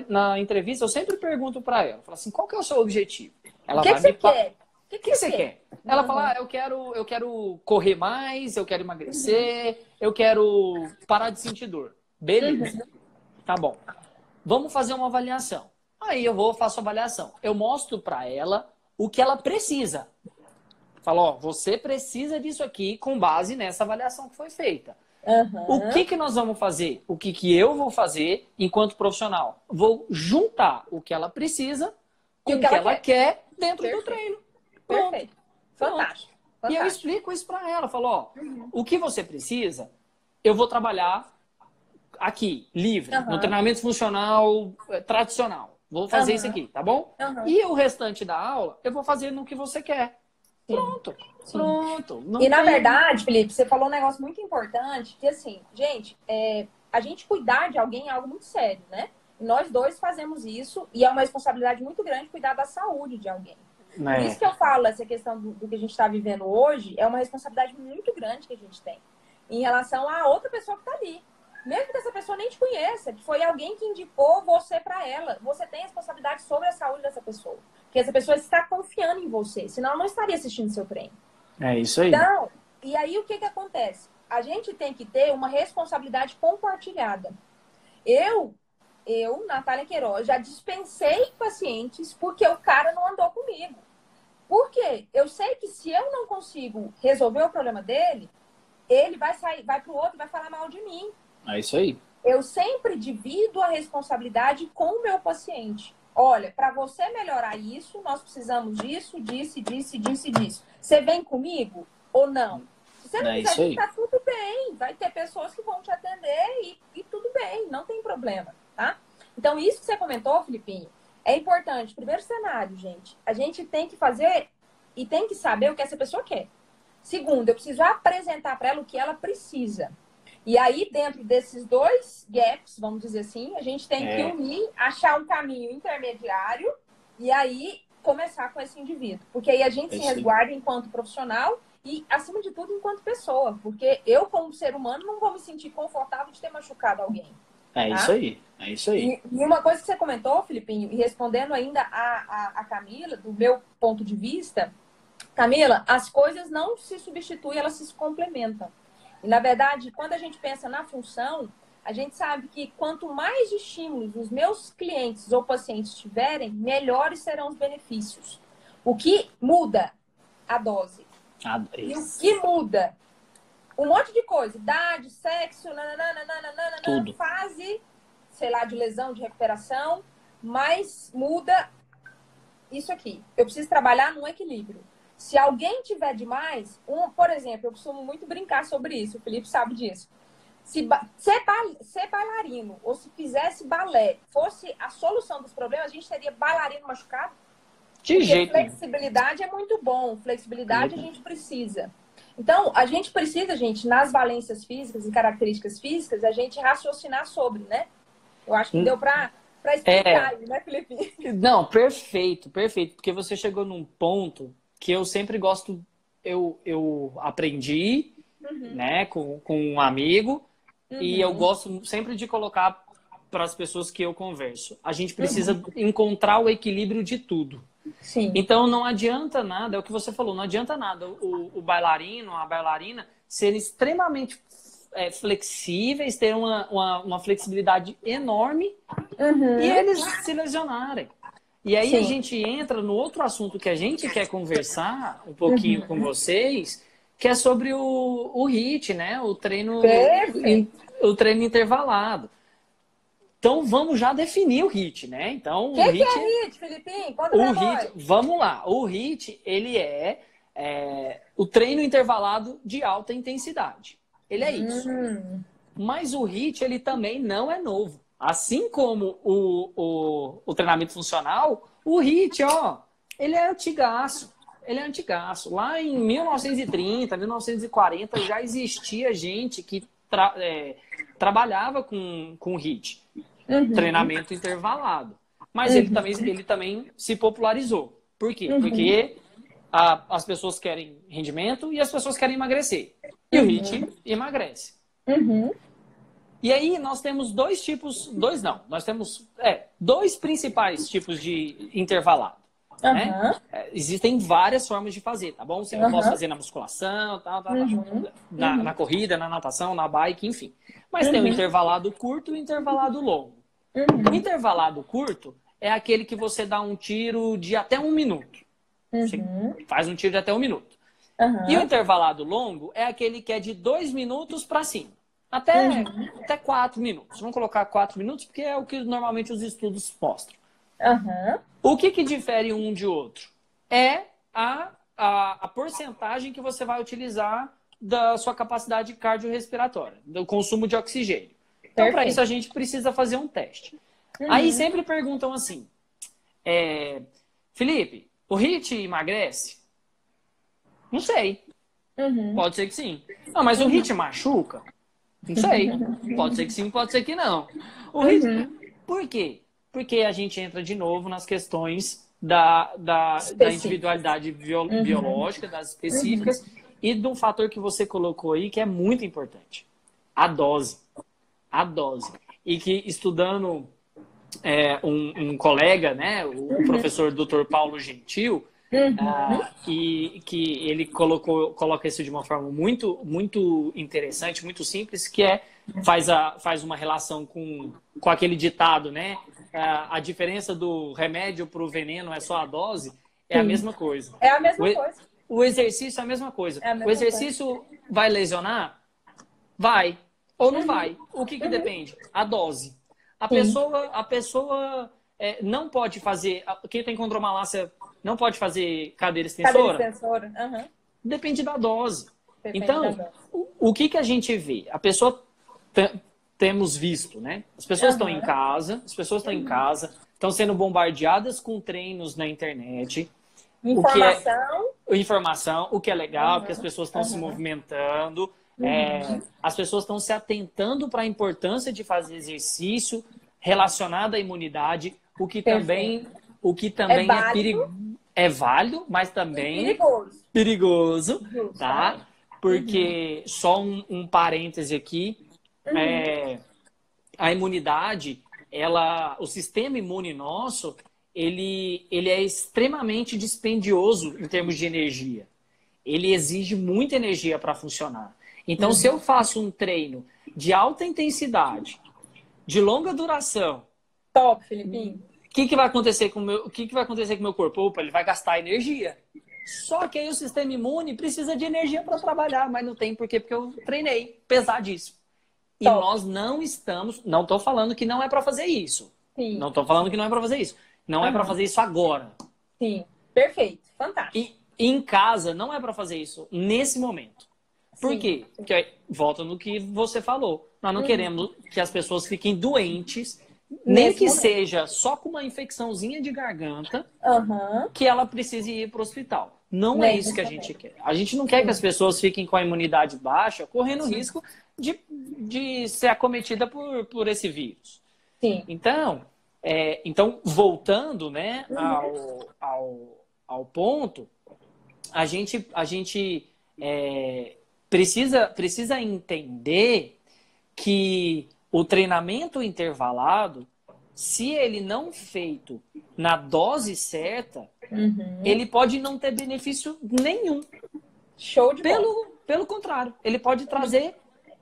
na entrevista eu sempre pergunto para ela, falo assim, qual que é o seu objetivo? Ela
O que você quer?
O que você quer? Ela fala, eu quero correr mais, eu quero emagrecer, eu quero parar de sentir dor. Beleza. Tá bom. Vamos fazer uma avaliação. Aí eu faço a avaliação. Eu mostro para ela o que ela precisa. Falo, ó, você precisa disso aqui com base nessa avaliação que foi feita. O que nós vamos fazer? O que eu vou fazer enquanto profissional? Vou juntar o que ela precisa com o que ela quer dentro do treino. Pronto.
Perfeito. Fantástico.
E eu explico isso para ela. Falo, ó, o que você precisa, eu vou trabalhar aqui, livre, no treinamento funcional tradicional. Vou fazer isso aqui, tá bom? E o restante da aula, eu vou fazer no que você quer. Pronto. Pronto.
E na verdade, Felipe, você falou um negócio muito importante, que assim, gente, a gente cuidar de alguém é algo muito sério, né? E nós dois fazemos isso e é uma responsabilidade muito grande cuidar da saúde de alguém. Por isso que eu falo, essa questão do que a gente está vivendo hoje, é uma responsabilidade muito grande que a gente tem em relação a outra pessoa que está ali. Mesmo que essa pessoa nem te conheça, que foi alguém que indicou você para ela, você tem responsabilidade sobre a saúde dessa pessoa. Porque essa pessoa está confiando em você, senão ela não estaria assistindo seu treino.
É isso aí.
Então, e aí o que acontece? A gente tem que ter uma responsabilidade compartilhada. Eu, Natália Queiroz, já dispensei pacientes porque o cara não andou comigo. Por quê? Eu sei que se eu não consigo resolver o problema dele, ele vai sair, vai pro outro e vai falar mal de mim.
É isso aí.
Eu sempre divido a responsabilidade com o meu paciente. Olha, para você melhorar isso, nós precisamos disso, disso. Você vem comigo ou não? Se você não quiser vir, tá tudo bem. Vai ter pessoas que vão te atender e tudo bem, não tem problema, tá? Então, isso que você comentou, Filipinho, é importante. Primeiro cenário, gente. A gente tem que fazer e tem que saber o que essa pessoa quer. Segundo, eu preciso apresentar para ela o que ela precisa. E aí, dentro desses dois gaps, vamos dizer assim, a gente tem que unir, achar um caminho intermediário e aí começar com esse indivíduo. Porque aí a gente se resguarda enquanto profissional e, acima de tudo, enquanto pessoa. Porque eu, como ser humano, não vou me sentir confortável de ter machucado alguém.
É isso aí, é isso aí.
E uma coisa que você comentou, Filipinho, e respondendo ainda a Camila, do meu ponto de vista, Camila, as coisas não se substituem, elas se complementam. E, na verdade, quando a gente pensa na função, A gente sabe que quanto mais estímulos os meus clientes ou pacientes tiverem, melhores serão os benefícios. O que muda? A dose. E o que muda? Um monte de coisa. Idade, sexo,
tudo.
Fase, sei lá, de lesão, de recuperação. Mas muda isso aqui. Eu preciso trabalhar num equilíbrio. Se alguém tiver demais, por exemplo, eu costumo muito brincar sobre isso. O Felipe sabe disso. Se ser bailarino ou se fizesse balé fosse a solução dos problemas, a gente teria bailarino machucado?
De jeito.
Flexibilidade é muito bom. Flexibilidade a gente precisa. Então, a gente precisa, gente, nas valências físicas e características físicas, a gente raciocinar sobre, né? Eu acho que deu para explicar aí, né, Felipe?
Não, perfeito, perfeito. Porque você chegou num ponto que eu sempre gosto, eu aprendi, né, com um amigo, e eu gosto sempre de colocar para as pessoas que eu converso. A gente precisa encontrar o equilíbrio de tudo.
Sim.
Então não adianta nada, é o que você falou, não adianta nada o bailarino, a bailarina serem extremamente flexíveis, ter uma flexibilidade enorme e eles se lesionarem. E aí a gente entra no outro assunto que a gente quer conversar um pouquinho com vocês, que é sobre o HIIT, né? O treino intervalado. Então vamos já definir o HIIT, né? Então,
o que é HIIT, Felipinho?
Vamos lá. O HIIT, ele é o treino intervalado de alta intensidade. Ele é isso. Mas o HIIT, ele também não é novo. Assim como o treinamento funcional, o HIIT, ele é antigaço. Ele é antigaço. Lá em 1930, 1940, já existia gente que trabalhava com HIIT. Treinamento intervalado. Mas ele também se popularizou. Por quê? Porque as pessoas querem rendimento e as pessoas querem emagrecer. E o HIIT emagrece. E aí nós temos nós temos dois principais tipos de intervalado. Né? Existem várias formas de fazer, tá bom? Eu posso fazer na musculação, na corrida, na natação, na bike, enfim. Mas tem o intervalado curto e o intervalado longo. O intervalado curto é aquele que você dá um tiro de até 1 minuto. Você faz um tiro de até 1 minuto. E o intervalado longo é aquele que é de 2 minutos para cima. Até 4 minutos. Vamos colocar 4 minutos porque é o que normalmente os estudos mostram. O que difere um de outro? É a porcentagem que você vai utilizar da sua capacidade cardiorrespiratória, do consumo de oxigênio. Então, para isso, a gente precisa fazer um teste. Aí sempre perguntam assim, Felipe, o HIIT emagrece? Não sei. Pode ser que sim. Não, mas o HIIT machuca? Não sei. Pode ser que sim, pode ser que não. O HIIT... Por quê? Porque a gente entra de novo nas questões da individualidade biológica, das específicas, e de um fator que você colocou aí que é muito importante. A dose. A dose. E que estudando um colega, né, o professor Dr. Paulo Gentil, e que ele coloca isso de uma forma muito, muito interessante, muito simples, que faz uma relação com aquele ditado, né? A diferença do remédio para o veneno é só a dose, é a mesma coisa.
É a mesma coisa.
O exercício é a mesma coisa. O exercício vai lesionar? Vai. Ou não vai. O que depende? A dose. A pessoa não pode fazer... Quem tem condromalácia não pode fazer cadeira extensora?
Cadeira extensora.
Depende da dose. Então, o que a gente vê? A pessoa... Temos visto, né? As pessoas estão em casa, estão sendo bombardeadas com treinos na internet. Informação, o que é legal, porque as pessoas estão se movimentando, as pessoas estão se atentando para a importância de fazer exercício relacionado à imunidade, o que também é válido, mas também perigoso, tá? Porque só um parêntese aqui. A imunidade, o sistema imune nosso, ele é extremamente dispendioso em termos de energia. Ele exige muita energia para funcionar. Então, se eu faço um treino de alta intensidade, de longa duração,
Top, Filipinho.
o que vai acontecer com o meu corpo? Opa, ele vai gastar energia. Só que aí o sistema imune precisa de energia para trabalhar, mas não tem por quê? Porque eu treinei pesadíssimo. E
Top.
nós não estamos, não estou falando que não é para fazer isso.
Sim.
Não estou falando que não é para fazer isso. Não é para fazer isso agora.
Sim, perfeito, fantástico.
E em casa não é para fazer isso nesse momento. Por quê? Porque volta no que você falou. Nós não queremos que as pessoas fiquem doentes, nem que seja só com uma infecçãozinha de garganta, que ela precise ir para o hospital. Não é isso que a gente quer. A gente não quer que as pessoas fiquem com a imunidade baixa, correndo risco de ser acometida por esse vírus.
Sim.
Então, voltando, né, ao ponto, a gente precisa entender que o treinamento intervalado, se ele não feito na dose certa, ele pode não ter benefício nenhum.
Show de bola.
Pelo contrário, ele pode trazer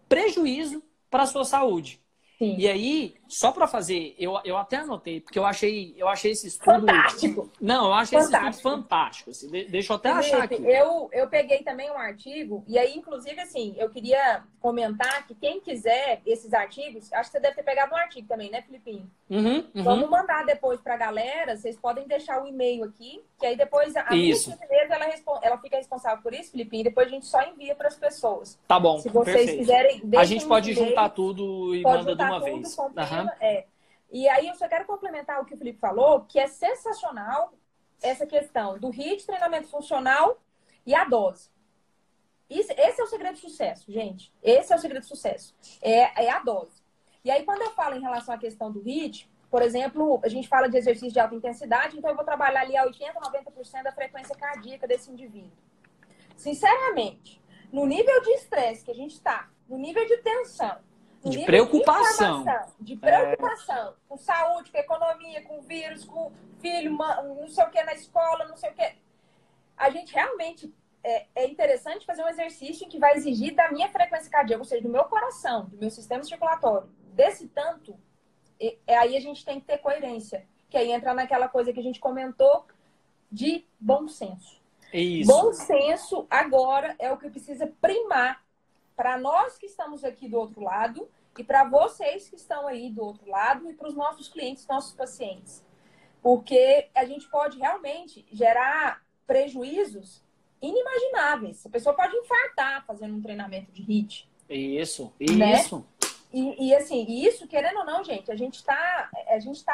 prejuízo para a sua saúde.
Sim.
E aí, só para fazer, eu até anotei, porque eu achei esse estudo...
Fantástico!
Não, eu achei esse estudo fantástico. Assim, deixa eu até achar aqui.
Eu peguei também um artigo, e aí, inclusive, assim, eu queria comentar que quem quiser esses artigos, acho que você deve ter pegado um artigo também, né, Filipinho? Vamos mandar depois para a galera, vocês podem deixar o e-mail aqui, que aí depois a minha empresa, ela fica responsável por isso, Filipinho, e depois a gente só envia para as pessoas.
Tá bom,
se vocês
perfeito.
quiserem,
a gente pode juntar tudo e manda de uma vez.
E aí eu só quero complementar o que o Felipe falou, que é sensacional essa questão do HIIT, treinamento funcional e a dose. Esse é o segredo de sucesso, gente. Esse é o segredo de sucesso. É a dose. E aí, quando eu falo em relação à questão do HIIT, por exemplo, a gente fala de exercício de alta intensidade, então eu vou trabalhar ali a 80%, 90% da frequência cardíaca desse indivíduo. Sinceramente, no nível de estresse que a gente está, no nível de tensão, no nível
preocupação.
De preocupação, com saúde, com economia, com vírus, com filho, não sei o que na escola, não sei o que. A gente realmente é interessante fazer um exercício que vai exigir da minha frequência cardíaca, ou seja, do meu coração, do meu sistema circulatório. Desse tanto, aí a gente tem que ter coerência. Que aí entra naquela coisa que a gente comentou de bom senso.
Isso.
Bom senso agora é o que precisa primar para nós que estamos aqui do outro lado e para vocês que estão aí do outro lado e para os nossos clientes, nossos pacientes. Porque a gente pode realmente gerar prejuízos inimagináveis. A pessoa pode infartar fazendo um treinamento de HIIT.
Isso.
E assim, isso, querendo ou não, gente, a gente tá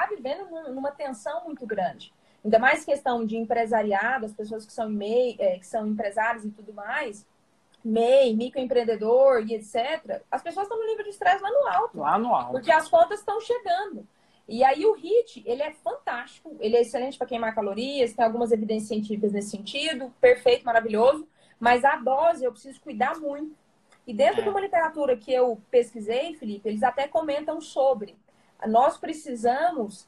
vivendo numa tensão muito grande. Ainda mais questão de empresariado, as pessoas que são que são empresários e tudo mais, MEI, microempreendedor e etc. As pessoas estão no nível de estresse lá no alto.
Lá no alto.
Porque as contas estão chegando. E aí o HIIT, ele é fantástico, ele é excelente para queimar calorias, tem algumas evidências científicas nesse sentido, perfeito, maravilhoso, mas a dose eu preciso cuidar muito. E dentro de uma literatura que eu pesquisei, Felipe, eles até comentam sobre. Nós precisamos,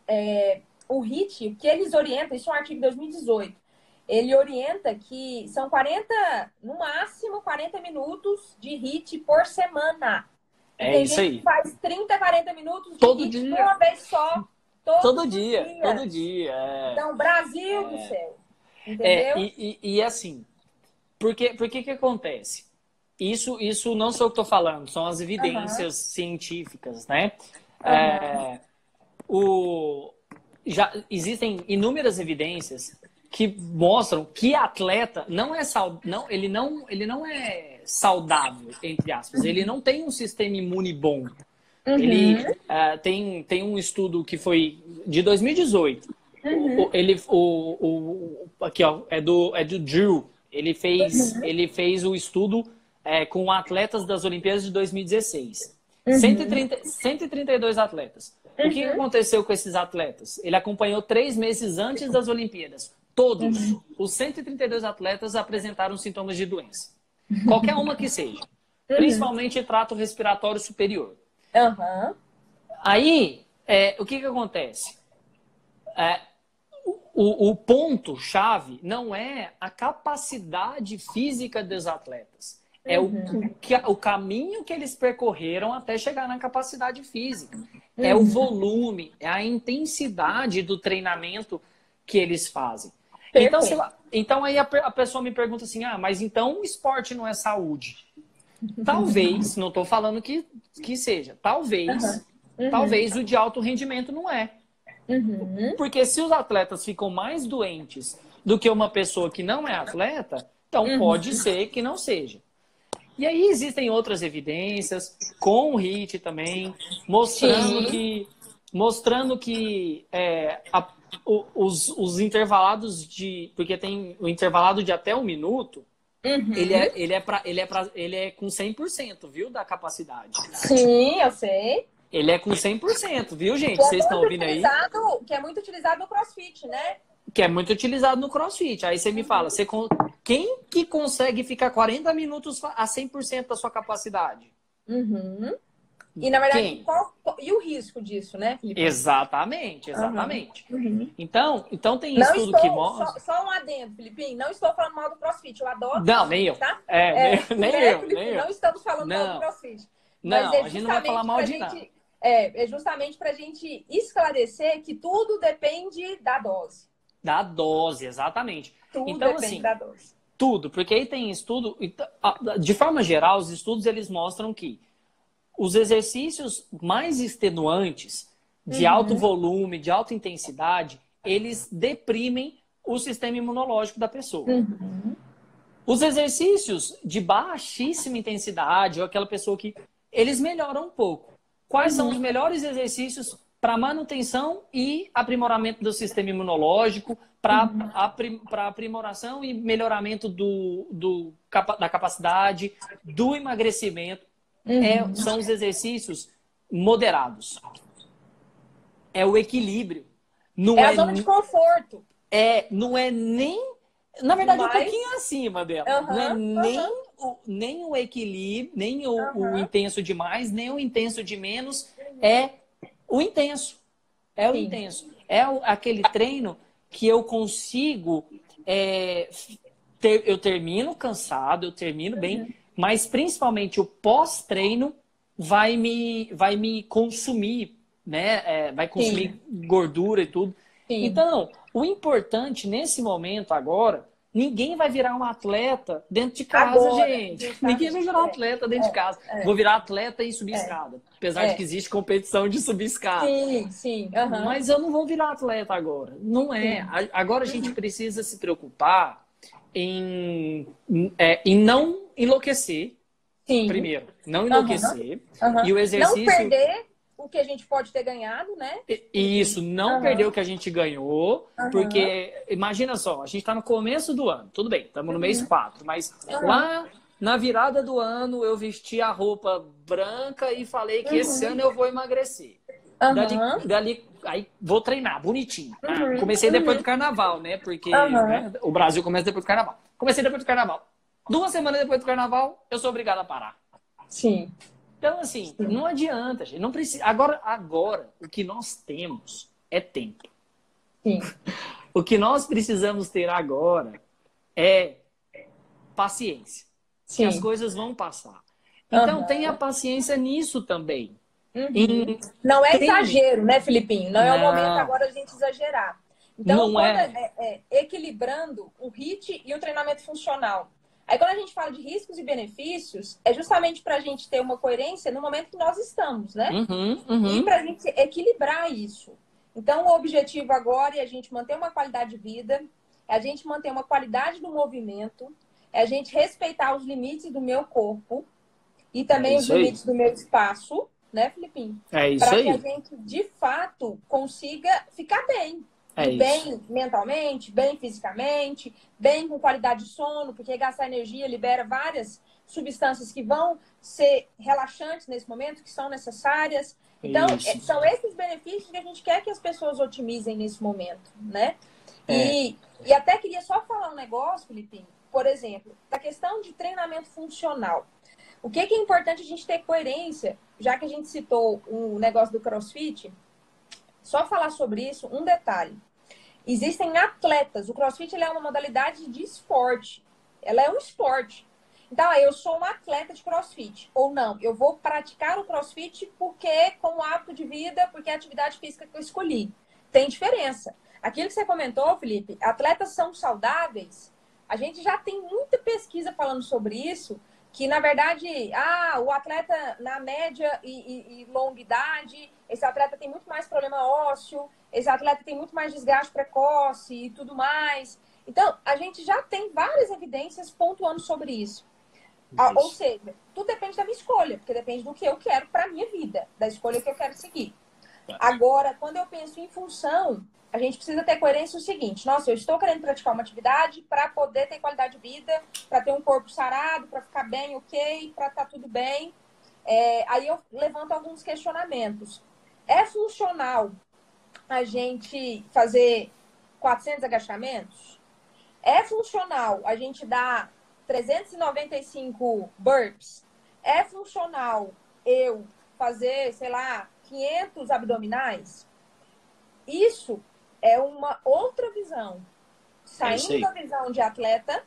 o HIIT, o que eles orientam, isso é um artigo de 2018, ele orienta que são 40, no máximo 40 minutos de HIIT por semana.
É isso aí.
Que faz 30, 40 minutos de
todo
HIIT
dia.
uma vez só.
Todo dia.
Então, Brasil do céu. Entendeu?
E assim, por que acontece? Isso não sou eu que estou falando, são as evidências científicas, né? Já existem inúmeras evidências que mostram que atleta ele não é saudável, entre aspas. Ele não tem um sistema imune bom. Ele tem um estudo que foi de 2018. Aqui, ó, é do Drew. Ele fez o estudo com atletas das Olimpíadas de 2016. 132 atletas. O que aconteceu com esses atletas? Ele acompanhou 3 meses antes das Olimpíadas. Todos os 132 atletas apresentaram sintomas de doença. Qualquer uma que seja. Principalmente trato respiratório superior. Aí, o que acontece? O ponto-chave não é a capacidade física dos atletas. É o caminho que eles percorreram até chegar na capacidade física. É o volume, é a intensidade do treinamento que eles fazem. Então, então aí a pessoa me pergunta assim, mas então o esporte não é saúde? Talvez, não estou falando que seja, talvez o de alto rendimento não é. Porque se os atletas ficam mais doentes do que uma pessoa que não é atleta, então pode ser que não seja. E aí existem outras evidências, com o HIIT também, mostrando que os intervalados de... Porque tem o intervalado de até 1 minuto, ele é com 100%, viu, da capacidade.
Sim, eu sei.
Ele é com 100%, viu, gente? Vocês estão ouvindo aí?
Que é muito utilizado no CrossFit, né?
Que é muito utilizado no CrossFit. Aí você me fala, quem que consegue ficar 40 minutos a 100% da sua capacidade?
E, na verdade, e o risco disso, né, Felipe?
Exatamente. Então tem estudo que mostra...
Só um adendo, Felipe. Não estou falando mal do CrossFit. Eu adoro
Não,
CrossFit,
nem eu.
Tá?
Nem eu.
Não estamos falando mal do CrossFit.
Não, a gente não vai falar mal de nada.
É justamente para a gente esclarecer que tudo depende da dose.
Da dose, exatamente.
Tudo
então,
depende
assim,
da dose.
Tudo, porque aí tem estudo... De forma geral, os estudos eles mostram que os exercícios mais extenuantes, de alto volume, de alta intensidade, eles deprimem o sistema imunológico da pessoa. Os exercícios de baixíssima intensidade, ou aquela pessoa que... Eles melhoram um pouco. Quais são os melhores exercícios para manutenção e aprimoramento do sistema imunológico, para aprimoração e melhoramento da capacidade, do emagrecimento? São os exercícios moderados. É o equilíbrio. Não
a zona de conforto.
Não é nem... Na verdade, um pouquinho acima dela. Não é nem o equilíbrio, nem o intenso demais, nem o intenso de menos. É o intenso. É o intenso. É aquele treino que eu consigo... eu termino cansado, eu termino bem, mas principalmente o pós-treino vai me consumir, né? Vai consumir gordura e tudo. Então, o importante nesse momento agora, ninguém vai virar um atleta dentro de casa, gente. Ninguém vai virar um atleta dentro de casa. Vou virar atleta e subir escada. Apesar de que existe competição de subir escada.
Sim.
Mas eu não vou virar atleta agora. Não é. Agora a gente precisa se preocupar em não enlouquecer. Primeiro, não enlouquecer. E o exercício...
Não perder o que a gente pode ter ganhado, né?
Isso, não perder o que a gente ganhou, porque imagina só, a gente está no começo do ano, tudo bem, estamos no mês 4, mas lá na virada do ano eu vesti a roupa branca e falei que esse ano eu vou emagrecer. Dali, aí vou treinar, bonitinho. Comecei depois do carnaval, né? Porque né, o Brasil começa depois do carnaval. Comecei depois do carnaval. 2 semanas depois do carnaval, eu sou obrigado a parar.
Sim.
Então, assim, não adianta, gente. Não precisa. Agora, o que nós temos é tempo.
Sim.
O que nós precisamos ter agora é paciência. Que as coisas vão passar. Então, tenha paciência nisso também.
Não é exagero, né, Filipinho? Não é o momento agora a gente exagerar. Então, equilibrando o HIIT e o treinamento funcional. Aí, quando a gente fala de riscos e benefícios, é justamente para a gente ter uma coerência no momento que nós estamos, né? E para a gente equilibrar isso. Então, o objetivo agora é a gente manter uma qualidade de vida, é a gente manter uma qualidade do movimento, é a gente respeitar os limites do meu corpo e também os limites do meu espaço, né, Filipinho?
É isso aí.
Para que a gente, de fato, consiga ficar bem. Bem mentalmente, bem fisicamente, bem com qualidade de sono, porque gastar energia libera várias substâncias que vão ser relaxantes nesse momento, que são necessárias. Então, são esses benefícios que a gente quer que as pessoas otimizem nesse momento, né? E até queria só falar um negócio, Filipinho, por exemplo, da questão de treinamento funcional. O que é importante a gente ter coerência, já que a gente citou o negócio do CrossFit, só falar sobre isso, um detalhe. Existem atletas. O CrossFit é uma modalidade de esporte. Ela é um esporte. Então, eu sou um atleta de CrossFit. Ou não, eu vou praticar o CrossFit porque com o hábito de vida, porque é a atividade física que eu escolhi. Tem diferença. Aquilo que você comentou, Felipe, atletas são saudáveis. A gente já tem muita pesquisa falando sobre isso, que na verdade, o atleta na média e longa idade, esse atleta tem muito mais problema ósseo, esse atleta tem muito mais desgaste precoce e tudo mais. Então, a gente já tem várias evidências pontuando sobre isso. Ou seja, tudo depende da minha escolha, porque depende do que eu quero para a minha vida, da escolha que eu quero seguir. Agora, quando eu penso em função, a gente precisa ter coerência o seguinte: nossa, eu estou querendo praticar uma atividade para poder ter qualidade de vida, para ter um corpo sarado, para ficar bem, ok, para estar tudo bem. Aí eu levanto alguns questionamentos. É funcional a gente fazer 400 agachamentos? É funcional a gente dar 395 burpees? É funcional eu fazer, sei lá, 500 abdominais? Isso é uma outra visão. Saindo da visão de atleta,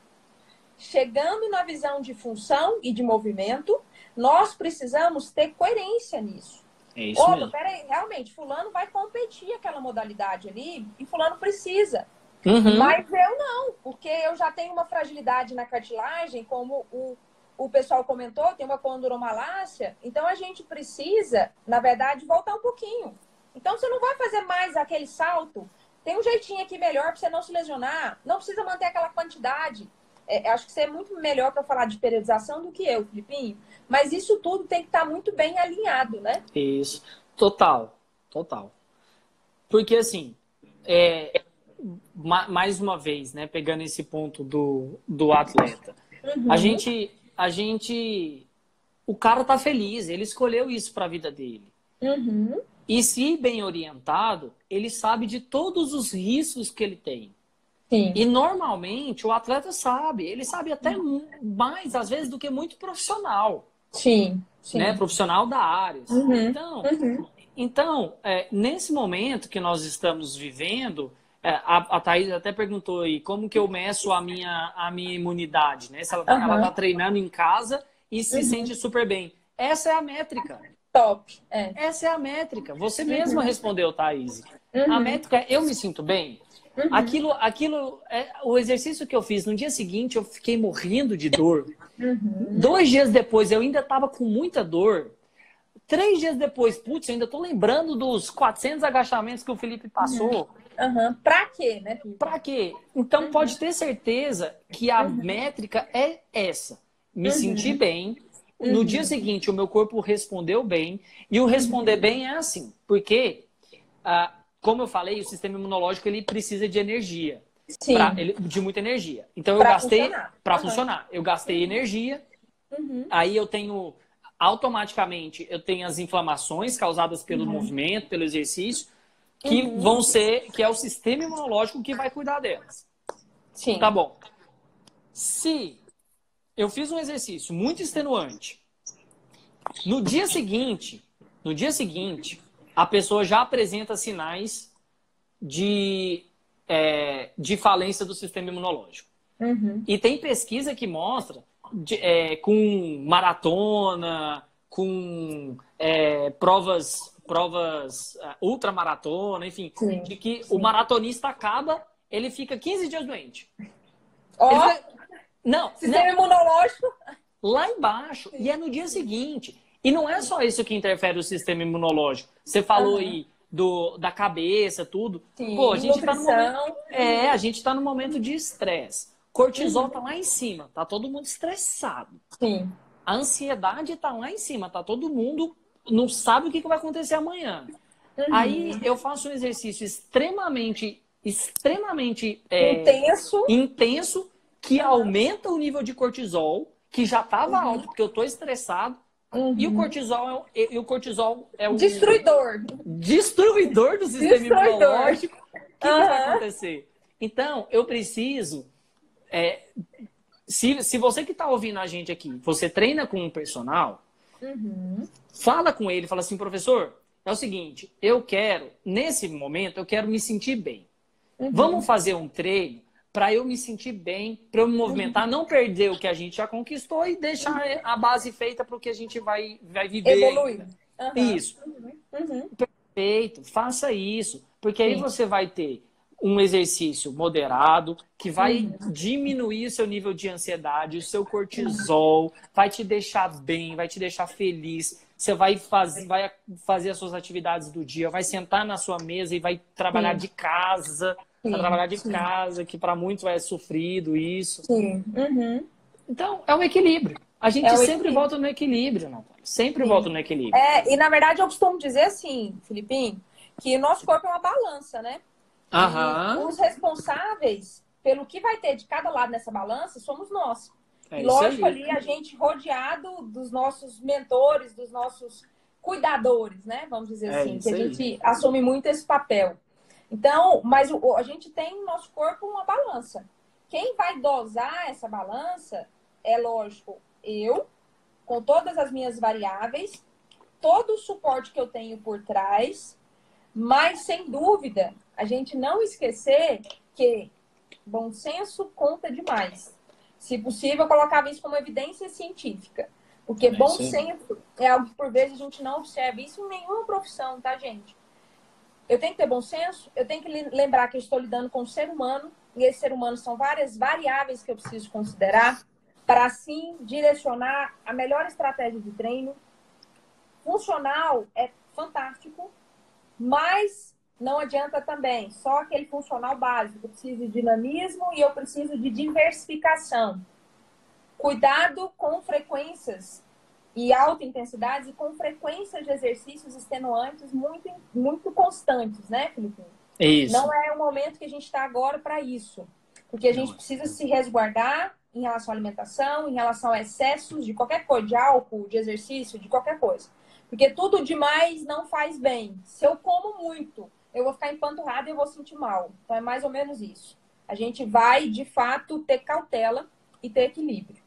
chegando na visão de função e de movimento, nós precisamos ter coerência nisso.
É isso mesmo.
Peraí, realmente, fulano vai competir aquela modalidade ali e fulano precisa.
Uhum.
Mas eu não, porque eu já tenho uma fragilidade na cartilagem, como o pessoal comentou, tem uma condromalácia. Então, a gente precisa, na verdade, voltar um pouquinho. Então, você não vai fazer mais aquele salto. Tem um jeitinho aqui melhor para você não se lesionar. Não precisa manter aquela quantidade. Acho que você é muito melhor para falar de periodização do que eu, Filipinho. Mas isso tudo tem que estar muito bem alinhado, né?
Isso. Total. Total. Porque, assim, mais uma vez, né, pegando esse ponto do atleta,
Uhum.
a gente, o cara tá feliz, ele escolheu isso para a vida dele.
Uhum.
E se bem orientado, ele sabe de todos os riscos que ele tem.
Sim.
E normalmente o atleta sabe, ele sabe até mais, às vezes, do que muito profissional.
Sim, sim.
Né? Profissional da área.
Uhum.
Então, nesse momento que nós estamos vivendo, a Thaís até perguntou aí como que eu meço a minha imunidade, né? Se ela tá treinando em casa e se sente super bem. Essa é a métrica.
Top.
Essa é a métrica. Você mesma respondeu, Thaís. A métrica é eu me sinto bem. Aquilo o exercício que eu fiz no dia seguinte, eu fiquei morrendo de dor. 2 dias depois, eu ainda estava com muita dor. 3 dias depois, putz, eu ainda tô lembrando dos 400 agachamentos que o Felipe passou.
Pra quê, né?
Pra quê? Então, pode ter certeza que a métrica é essa. Me sentir bem. No dia seguinte, o meu corpo respondeu bem. E o responder bem é assim. Porque, como eu falei, o sistema imunológico ele precisa de energia.
Sim.
De muita energia. Então, eu gastei... Para funcionar. Eu gastei energia. Aí, eu tenho... Automaticamente, eu tenho as inflamações causadas pelo movimento, pelo exercício, que vão ser... Que é o sistema imunológico que vai cuidar delas.
Sim.
Tá bom. Se eu fiz um exercício muito extenuante, no dia seguinte, a pessoa já apresenta sinais de falência do sistema imunológico. E tem pesquisa que mostra com maratona, com provas ultramaratona, enfim, de que o maratonista acaba, ele fica 15 dias doente.
Sistema imunológico
lá embaixo. E é no dia seguinte. E não é só isso que interfere o sistema imunológico. Você falou aí da cabeça, tudo.
Sim,
pô, a gente tá no momento, a gente tá no momento de estresse. Cortisol tá lá em cima, tá todo mundo estressado.
Sim.
A ansiedade tá lá em cima, tá todo mundo não sabe o que vai acontecer amanhã. Aí eu faço um exercício extremamente intenso, que aumenta o nível de cortisol, que já estava alto, porque eu tô estressado. E o cortisol é o
destruidor
do sistema imunológico. O que vai acontecer? Então, eu preciso... Se você que está ouvindo a gente aqui, você treina com um personal, fala com ele, fala assim, professor, é o seguinte, nesse momento, eu quero me sentir bem. Vamos fazer um treino para eu me sentir bem, para eu me movimentar, não perder o que a gente já conquistou e deixar a base feita para o que a gente vai viver.
Evoluir.
Isso.
Uhum.
Perfeito, faça isso, porque aí
Sim.
você vai ter um exercício moderado que vai diminuir o seu nível de ansiedade, o seu cortisol, vai te deixar bem, vai te deixar feliz. Você vai fazer as suas atividades do dia, vai sentar na sua mesa e vai trabalhar de casa. Vai trabalhar de casa, que para muitos é sofrido isso.
Sim. Uhum.
Então, é um equilíbrio. A gente sempre volta no equilíbrio, não? Sempre volta no equilíbrio.
E na verdade eu costumo dizer assim, Filipinho, que o nosso corpo é uma balança, né? E os responsáveis pelo que vai ter de cada lado nessa balança somos nós. E lógico, ali a gente rodeado dos nossos mentores, dos nossos cuidadores, né? Vamos dizer assim, que a gente assume muito esse papel. Então, mas a gente tem no nosso corpo uma balança. Quem vai dosar essa balança é, lógico, eu, com todas as minhas variáveis, todo o suporte que eu tenho por trás, mas, sem dúvida, a gente não esquecer que bom senso conta demais. Se possível, eu colocava isso como evidência científica. Porque bom senso é algo que, por vezes, a gente não observa isso em nenhuma profissão, tá, gente? Eu tenho que ter bom senso, eu tenho que lembrar que eu estou lidando com um ser humano, e esse ser humano são várias variáveis que eu preciso considerar para, assim, direcionar a melhor estratégia de treino. Funcional é fantástico, mas não adianta também só aquele funcional básico. Eu preciso de dinamismo e eu preciso de diversificação. Cuidado com frequências e alta intensidade e com frequências de exercícios extenuantes muito constantes, né, Felipe?
Isso.
Não é o momento que a gente está agora para isso. Porque a gente precisa se resguardar em relação à alimentação, em relação a excessos de qualquer coisa, de álcool, de exercício, de qualquer coisa. Porque tudo demais não faz bem. Se eu como muito, eu vou ficar empanturrada e eu vou sentir mal. Então é mais ou menos isso. A gente vai, de fato, ter cautela e ter equilíbrio.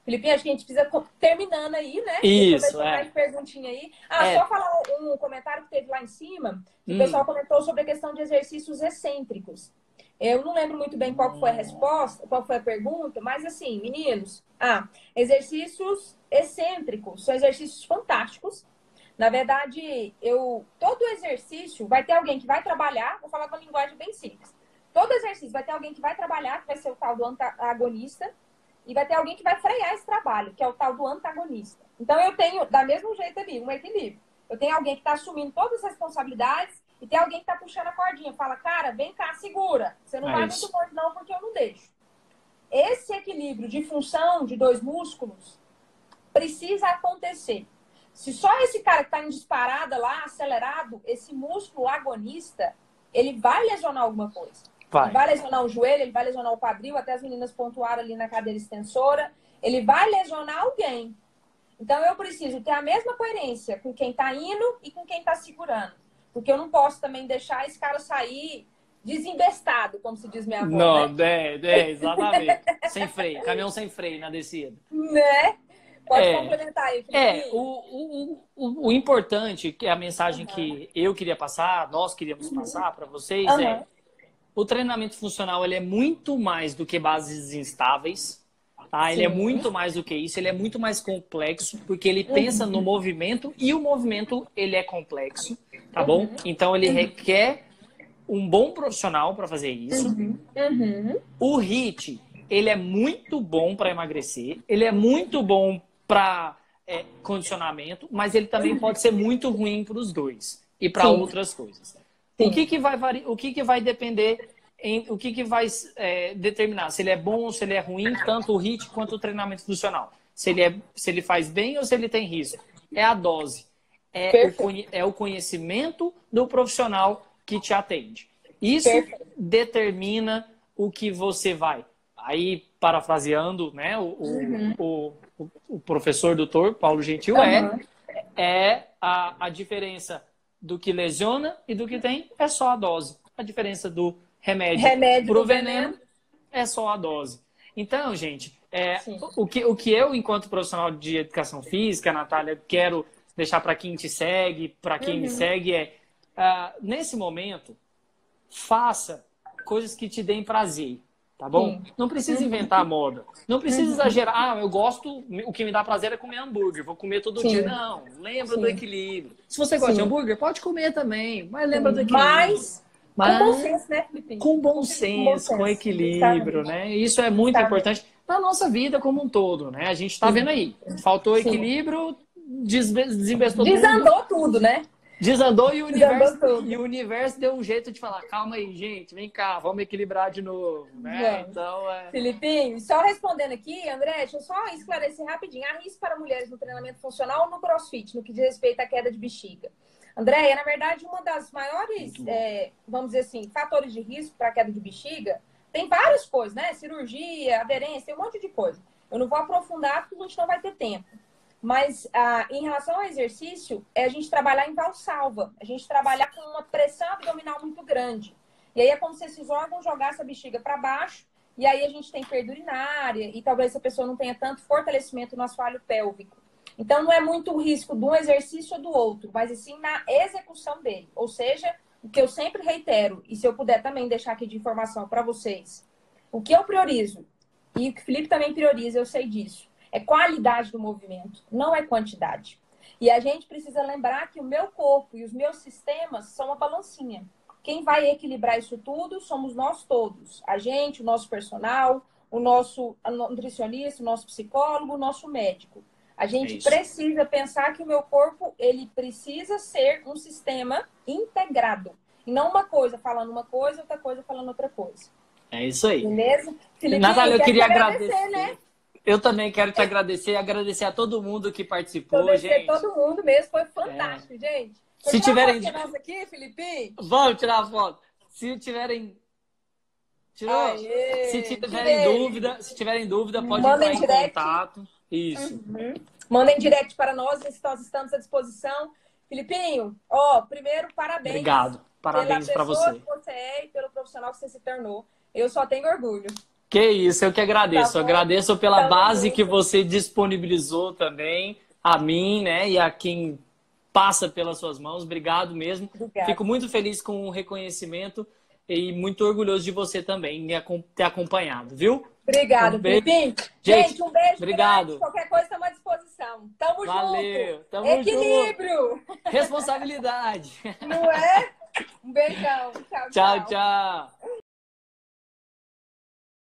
Felipe, acho que a gente precisa terminando aí, né?
Isso,
mais perguntinha aí. Só falar um comentário que teve lá em cima, que o pessoal comentou sobre a questão de exercícios excêntricos. Eu não lembro muito bem qual foi a resposta, qual foi a pergunta, mas assim, meninos, exercícios excêntricos são exercícios fantásticos. Na verdade, todo exercício vai ter alguém que vai trabalhar, vou falar com uma linguagem bem simples. Todo exercício vai ter alguém que vai trabalhar, que vai ser o tal do antagonista, e vai ter alguém que vai frear esse trabalho, que é o tal do antagonista. Então, eu tenho, da mesmo jeito ali, um equilíbrio. Eu tenho alguém que está assumindo todas as responsabilidades e tem alguém que está puxando a cordinha. Fala, cara, vem cá, segura. Você não vai muito longe não, porque eu não deixo. Esse equilíbrio de função de dois músculos precisa acontecer. Se só esse cara que está em disparada lá, acelerado, esse músculo agonista, ele vai lesionar alguma coisa. Ele vai lesionar o joelho, ele vai lesionar o quadril, até as meninas pontuaram ali na cadeira extensora. Ele vai lesionar alguém. Então, eu preciso ter a mesma coerência com quem está indo e com quem está segurando. Porque eu não posso também deixar esse cara sair desembestado, como se diz minha avó.
Não, né? Exatamente. Sem freio, caminhão sem freio na descida.
Né? Pode complementar aí, Felipe.
O importante, que é a mensagem que eu queria passar, nós queríamos passar para vocês, o treinamento funcional ele é muito mais do que bases instáveis. Tá? Ele é muito mais do que isso, ele é muito mais complexo, porque ele pensa no movimento e o movimento ele é complexo, tá bom? Então ele requer um bom profissional para fazer isso. O HIIT, ele é muito bom para emagrecer, ele é muito bom para condicionamento, mas ele também pode ser muito ruim para os dois e para outras coisas. O que vai depender, o que vai determinar se ele é bom ou se ele é ruim, tanto o HIIT quanto o treinamento funcional. Se ele faz bem ou se ele tem risco. É a dose. É o conhecimento do profissional que te atende. Isso determina o que você vai. Aí, parafraseando, né, o professor doutor Paulo Gentil, a diferença do que lesiona e do que tem é só a dose. A diferença do remédio pro veneno é só a dose. Então, gente, o que eu, enquanto profissional de educação física, Natália, quero deixar para quem te segue, para quem me segue, nesse momento, faça coisas que te deem prazer. tá bom?
Sim.
Não precisa inventar moda. Não precisa exagerar. Ah, eu gosto, o que me dá prazer é comer hambúrguer, vou comer todo dia. Não, lembra do equilíbrio. Se você gosta de hambúrguer, pode comer também, mas lembra do equilíbrio.
Mas com bom senso, né, Felipe?
Com bom senso, com equilíbrio, né? Isso é muito importante na nossa vida como um todo, né? A gente tá vendo aí, faltou equilíbrio, desembestou tudo.
Desandou tudo, né?
Desandou e o universo deu um jeito de falar, calma aí, gente, vem cá, vamos equilibrar de novo, né? Então,
Filipinho, só respondendo aqui, André, deixa eu só esclarecer rapidinho. Há risco para mulheres no treinamento funcional ou no CrossFit, no que diz respeito à queda de bexiga? Andréia, na verdade, uma das maiores, vamos dizer assim, fatores de risco para a queda de bexiga, tem várias coisas, né? Cirurgia, aderência, tem um monte de coisa. Eu não vou aprofundar porque a gente não vai ter tempo. Mas em relação ao exercício, é a gente trabalhar em valsalva. A gente trabalhar com uma pressão abdominal muito grande. E aí é como se esses órgãos jogassem a bexiga para baixo. E aí a gente tem perda urinária. E talvez essa pessoa não tenha tanto fortalecimento no assoalho pélvico. Então não é muito o risco de um exercício ou do outro, mas sim na execução dele. Ou seja, o que eu sempre reitero, e se eu puder também deixar aqui de informação para vocês, o que eu priorizo, e o que o Felipe também prioriza, eu sei disso, é qualidade do movimento, não é quantidade. E a gente precisa lembrar que o meu corpo e os meus sistemas são uma balancinha. Quem vai equilibrar isso tudo somos nós todos. A gente, o nosso personal, o nosso nutricionista, o nosso psicólogo, o nosso médico. A gente precisa pensar que o meu corpo, ele precisa ser um sistema integrado. E não uma coisa falando uma coisa, outra coisa falando outra coisa.
É isso aí.
Beleza? Felipe,
Natália, eu queria agradecer,
né?
Eu também quero te agradecer, agradecer a todo mundo que participou, gente.
Todo mundo mesmo, foi fantástico, gente.
Se tiverem
aqui, Felipe?
Vamos tirar a foto. Se tiverem Tirou?
Aê,
se tiverem dúvida, pode entrar em contato. Isso.
Mandem direct para nós estamos à disposição. Filipinho, primeiro, parabéns.
Obrigado. Parabéns para você.
Pela pessoa que você é e pelo profissional que você se tornou. Eu só tenho orgulho.
Que isso, eu que agradeço. Eu agradeço pela base que você disponibilizou também a mim, né, e a quem passa pelas suas mãos. Obrigado mesmo.
Obrigada.
Fico muito feliz com o reconhecimento e muito orgulhoso de você também ter acompanhado, viu?
Obrigado, Felipe. Gente, um beijo.
Obrigado.
Grande. Qualquer coisa, estamos à disposição. Tamo junto.
Tamo
Equilíbrio.
Junto. Responsabilidade.
Não é? Um beijão. Tchau,
tchau. Tchau.